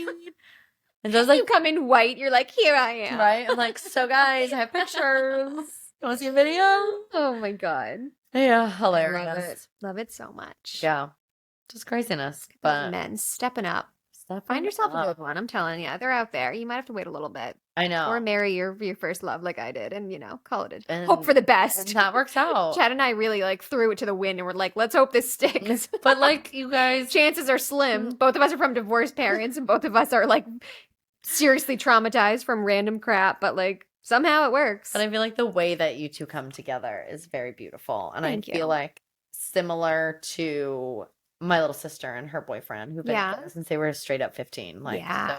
And so I was You like, come in white, you're like, here I am. right? I'm like, so guys, I have pictures. You want to see a video? Oh my God. Yeah, Love hilarious. it. Love it so much. Yeah, just craziness. Those But men stepping up. stuff Find yourself a up. good one. I'm telling you, they're out there. You might have to wait a little bit, I know. or marry your first love like I did, and call it And- hope for the And best. that works out. Chad and I really like threw it to the wind, and we're like, let's hope this sticks. But like you guys, Chances are slim. Both of us are from divorced parents, and both of us are like seriously traumatized from random crap. But like somehow it works. but I feel like the way that you two come together is very beautiful. And Thank I you. feel like similar to my little sister and her boyfriend who've been Yeah. together since they were straight up 15. Like, Yeah.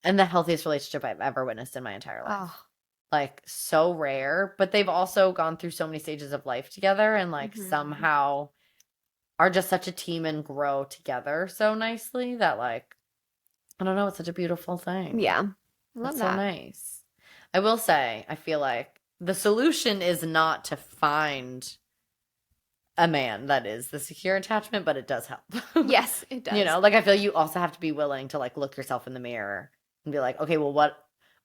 and the healthiest relationship I've ever witnessed in my entire life. Oh, Like, so rare. But they've also gone through so many stages of life together and, like, Mhm. somehow are just such a team and grow together so nicely that, like, I don't know, it's such a beautiful thing. yeah. I love That's that. so nice. I will say, I feel like the solution is not to find a man that is the secure attachment, but it does help. Yes, it does. Like I feel you also have to be willing to like look yourself in the mirror and be like, okay, well,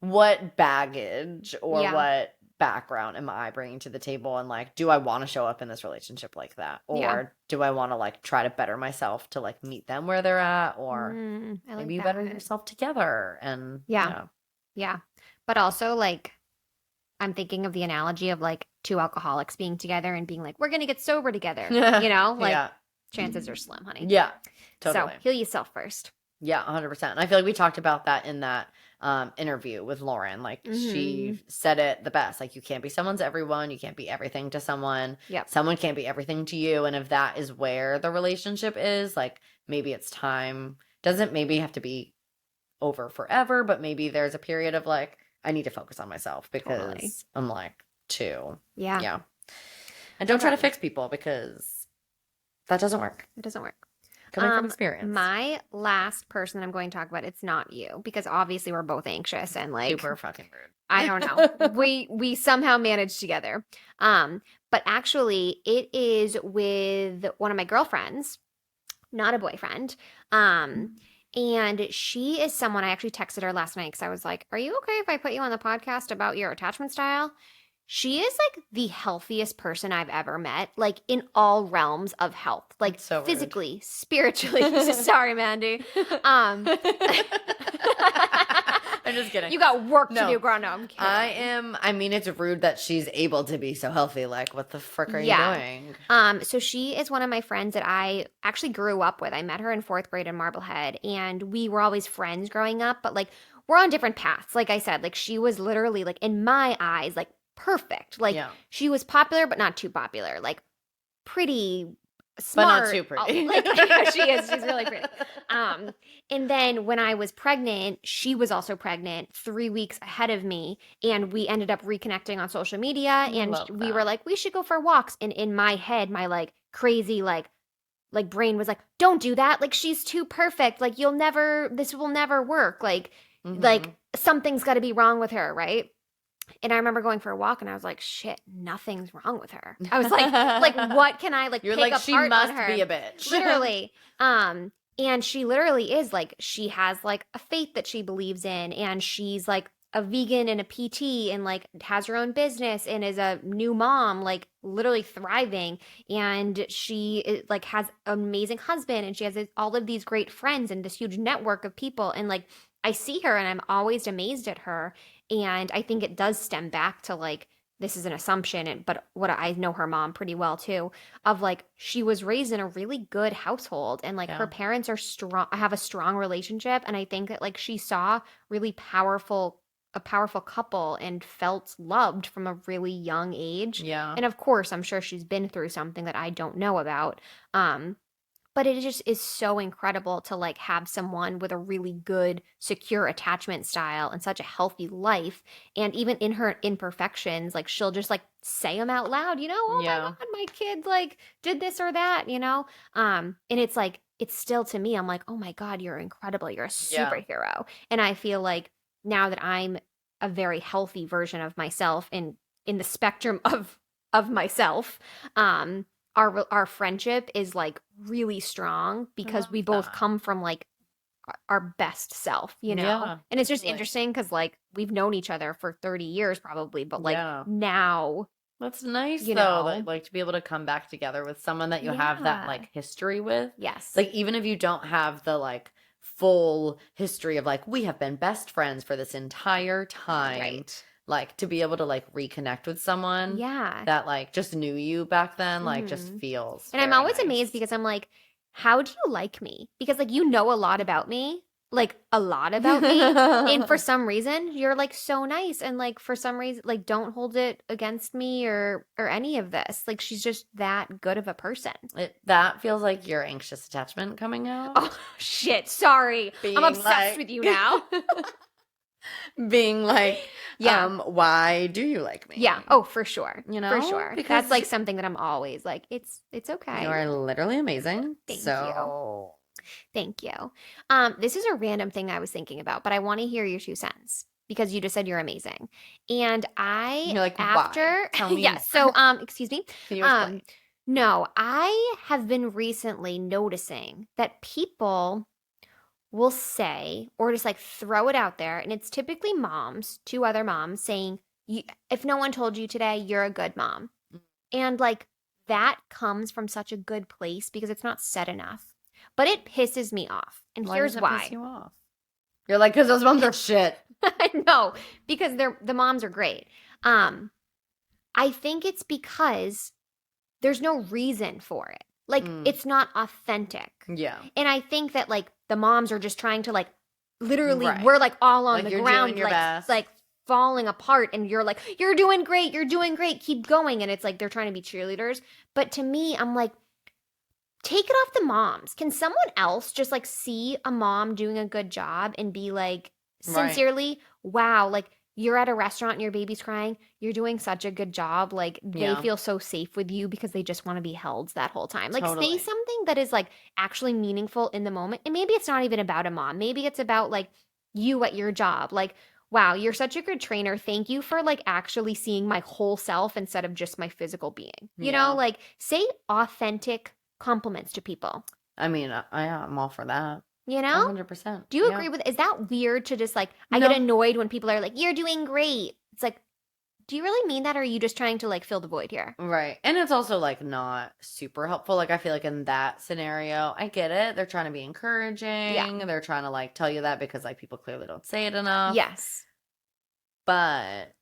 what baggage or Yeah. what background am I bringing to the table, and like, do I want to show up in this relationship like that, or Yeah. do I want to like try to better myself to like meet them where they're at, or I like maybe you better that. yourself together and Yeah. Yeah. But also, like, I'm thinking of the analogy of like two alcoholics being together and being like, we're going to get sober together. Like, yeah, chances are slim, honey. yeah, totally. So heal yourself first. Yeah, 100%. And I feel like we talked about that in that interview with Lauren. Like, Mm-hmm. she said it the best. Like, you can't be someone's everyone. You can't be everything to someone. Yep. Someone can't be everything to you. And if that is where the relationship is, like, maybe it's time. Doesn't maybe have to be over forever, but maybe there's a period of like, I need to focus on myself because Totally. I'm like, too. Yeah. Yeah. And don't try to fix people because that doesn't work. It doesn't work. Coming from experience. My last person that I'm going to talk about, it's not you, because obviously we're both anxious and like Super fucking rude. I don't know. we somehow managed together. But actually it is with one of my girlfriends, not a boyfriend. And she is someone, I actually texted her last night because I was like, are you okay if I put you on the podcast about your attachment style? She is like the healthiest person I've ever met, like in all realms of health, like That's so rude. physically, spiritually. Sorry, Mandy. I'm just kidding. You got work to No. do, girl. No, I'm kidding. I mean, it's rude that she's able to be so healthy. Like, what the frick are Yeah. you doing? So she is one of my friends that I actually grew up with. I met her in 4th grade in Marblehead, and we were always friends growing up, but like we're on different paths. Like I said, like she was literally like in my eyes, like perfect. Like Yeah. she was popular, but not too popular. Like pretty smart. But not too pretty. Like she is. She's really pretty. And then when I was pregnant, she was also pregnant 3 weeks ahead of me, and we ended up reconnecting on social media, and Love we that. were like, we should go for walks. And in my head, my like crazy like brain was like, don't do that. Like she's too perfect. Like this will never work. Like Mhm. something's got to be wrong with her, right? And I remember going for a walk, and I was like, shit, nothing's wrong with her. I was like what can I like You're pick like, she apart must on her? be a bitch. Literally. And she literally is like, she has like a faith that she believes in, and she's like a vegan and a PT and like has her own business and is a new mom, like literally thriving. And like has an amazing husband and she has all of these great friends and this huge network of people. And like I see her and I'm always amazed at her. And I think it does stem back to like, this is an assumption, but what I know her mom pretty well too, of like she was raised in a really good household and like her Yeah. parents are strong, have a strong relationship. And I think that like she saw really a powerful couple and felt loved from a really young age. Yeah. And of course, I'm sure she's been through something that I don't know about. But it just is so incredible to like have someone with a really good, secure attachment style and such a healthy life. And even in her imperfections, like she'll just like say them out loud, oh my Yeah. God, my kid like did this or that. And it's like, it's still to me, I'm like, oh my God, you're incredible. You're a Yeah. superhero. And I feel like now that I'm a very healthy version of myself in the spectrum of myself, our friendship is like really strong I because love we both that. come from like our best self. Yeah. And it's just Totally. interesting because like we've known each other for 30 years probably, but like Yeah. now, That's nice you though, that know, like to be able to come back together with someone that you have that yeah. like history with. Yes. Like even if you don't have the like full history of like we have been best friends for this entire time, Right. like to be able to like reconnect with someone Yeah. that like just knew you back then, like just hmm feels And I'm very always amazed nice. because I'm like, how do you like me? Because like you know a lot about me, like a lot about me. And for some reason, you're like so nice and like for some reason like don't hold it against me or any of this. Like she's just that good of a person. That feels like your anxious attachment coming out. Oh shit, sorry. I'm Being obsessed with like you now. being like, Yeah. why do you like Yeah. me? Oh, for sure. You For know? sure. That's Because like something that I'm always like, it's you okay. are literally amazing. Thank you. So Thank you. This is a random thing I was thinking about, but I want to hear your 2 cents because you just said you're amazing. And I you're like, why? after Tell me more. yes, so excuse me. Can you Um explain? no, I have been recently noticing that people will say or just like throw it out there and it's typically moms, two other moms saying, if no one told you today, you're a good mom. And like that comes from such a good place because it's not said enough. But it pisses me off. And Why does here's it piss why. you off? You're like, because those moms are shit. I know, because the moms are great. Um, I think it's because there's no reason for it. Like Mm, it's not authentic. yeah. And I think that like the moms are just trying to like literally Right. we're like all on Like the you're ground doing your best. like falling apart and you're like you're doing great, keep going and it's like they're trying to be cheerleaders. But to me, I'm like take it off the moms. Can someone else just like see a mom doing a good job and be like, Right. sincerely, wow, like you're at a restaurant and your baby's crying. You're doing such a good job. Like they Yeah. feel so safe with you because they just want to be held that whole time. Like say Totally. something that is like actually meaningful in the moment. And maybe it's not even about a mom. Maybe it's about like you at your job. Like, wow, you're such a good trainer. Thank you for like actually seeing my whole self instead of just my physical being. Yeah. Like say authentic compliments to people. I mean, I'm all for that. You know? 100%. Do you Yeah. agree with is that weird to just like I get No. annoyed when people are like, "You're doing great." It's like, do you really mean that or are you just trying to like fill the void here? Right. And it's also like not super helpful. Like I feel like in that scenario, I get it. They're trying to be Yeah. encouraging. They're trying to like tell you that because like people clearly don't say it enough. Yes. But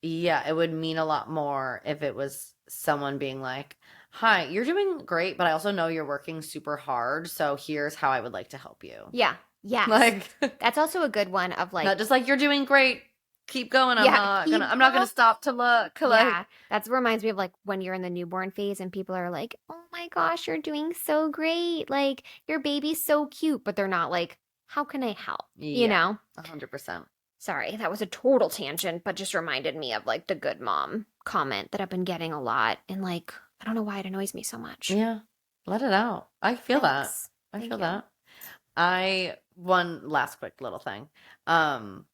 yeah, it would mean a lot more if it was someone being like, "Hi, you're doing great, but I also know you're working super hard, so here's how I would like to help you." Yeah. Yes. Like That's also a good one of like not just like you're doing great. Keep going. yeah, keep I'm not gonna going. stop to look. Like Yeah. That reminds me of like when you're in the newborn phase and people are like, "Oh my gosh, you're doing so great. Like your baby's so cute." But they're not like, "How can I help?" You yeah, know? 100%. Sorry, that was a total tangent, but just reminded me of like the good mom comment that I've been getting a lot. And like, I don't know why it annoys me so much. Yeah. Let it out. I feel that. Thanks. I Thank feel you. that. I one last quick little thing. Um,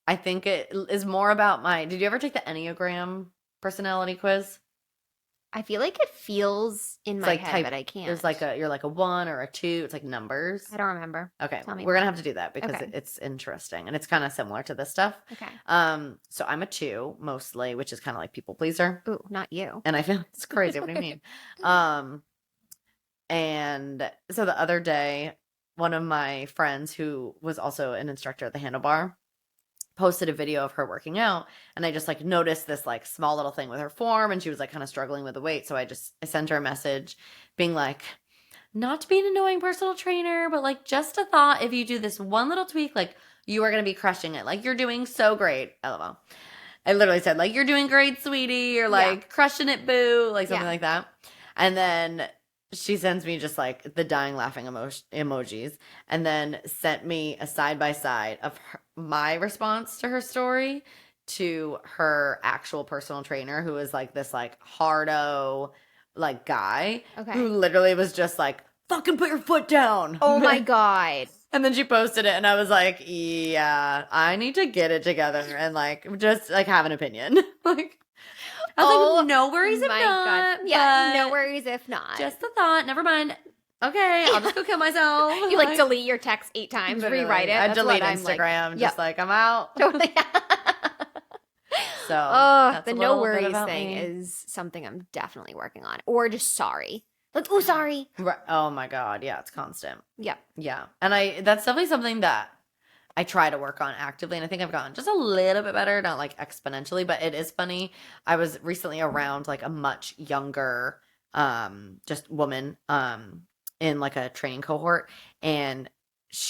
I think it is more about my. Did you ever take the Enneagram personality quiz? I feel like it feels in It's my like head, type. but I can't. There's like you're like a 1 or a 2. It's like numbers. I don't remember. Okay, Tell me we're more. gonna have to do that because Okay. it's interesting and it's kind of similar to this stuff. Okay. So I'm a 2 mostly, which is kind of like people pleaser, Ooh, not you. and I feel it's crazy. What do you mean? And so the other day, one of my friends who was also an instructor at the handlebar posted a video of her working out, and I just like noticed this like small little thing with her form, and she was like kind of struggling with the weight. So I sent her a message being like, not to be an annoying personal trainer, but like just a thought, if you do this one little tweak, like you are going to be crushing it. Like you're doing so great. LOL. I literally said like, you're doing great, sweetie, or like crushing it, boo, like something like that. And then she sends me just like the dying laughing emojis, and then sent me a side by side of my response to her story to her actual personal trainer, who is like this like hardo like guy who literally was just like, fucking put your foot down. Oh my God. And then she posted it, and I was like, yeah, I need to get it together and like just like have an opinion. Like, I was like, no worries if not. God. Yeah, no worries if not. Just a thought. Never mind. Okay, I'll just go kill myself. You like delete your text 8 times, rewrite it. I That's delete what I'm Instagram. like, Just like I'm out. Totally. So the a no little bit worries about thing me. is something I'm definitely working on. Or just sorry. Like, oh, sorry. Right. Oh my God. Yeah, it's constant. Yep. Yeah. And that's definitely something that I try to work on actively. And I think I've gotten just a little bit better, not like exponentially, but it is funny. I was recently around like a much younger, just woman, in like a training cohort. And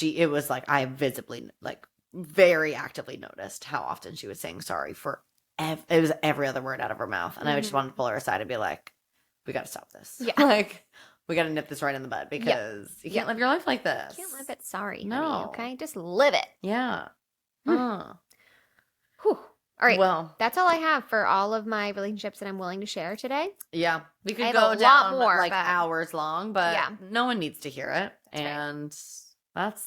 it was like, I visibly, like very actively noticed how often she was saying sorry for, it was every other word out of her mouth. And I just wanted to pull her aside and be like, we got to stop this. Yeah. Like, we got to nip this right in the bud because you can't live your life like this. You can't live it sorry, No. honey, okay? Just live it. Yeah. Whew. All right. Well, that's all I have for all of my relationships that I'm willing to share today. yeah. We I could have go a down lot more, like but- hours long, but Yeah. no one needs to hear it. That's right. And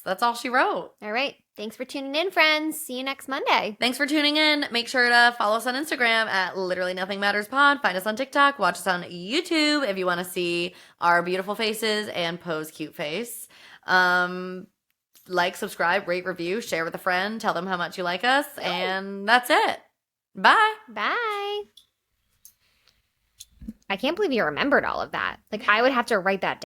that's all she wrote. All right. Thanks for tuning in, friends. See you next Monday. Thanks for tuning in. Make sure to follow us on Instagram at Literally Nothing Matters Pod. Find us on TikTok. Watch us on YouTube if you want to see our beautiful faces and Poe's cute face. Like, subscribe, rate, review, share with a friend. Tell them how much you like us. And that's it. Bye. Bye. I can't believe you remembered all of that. Like, I would have to write that down.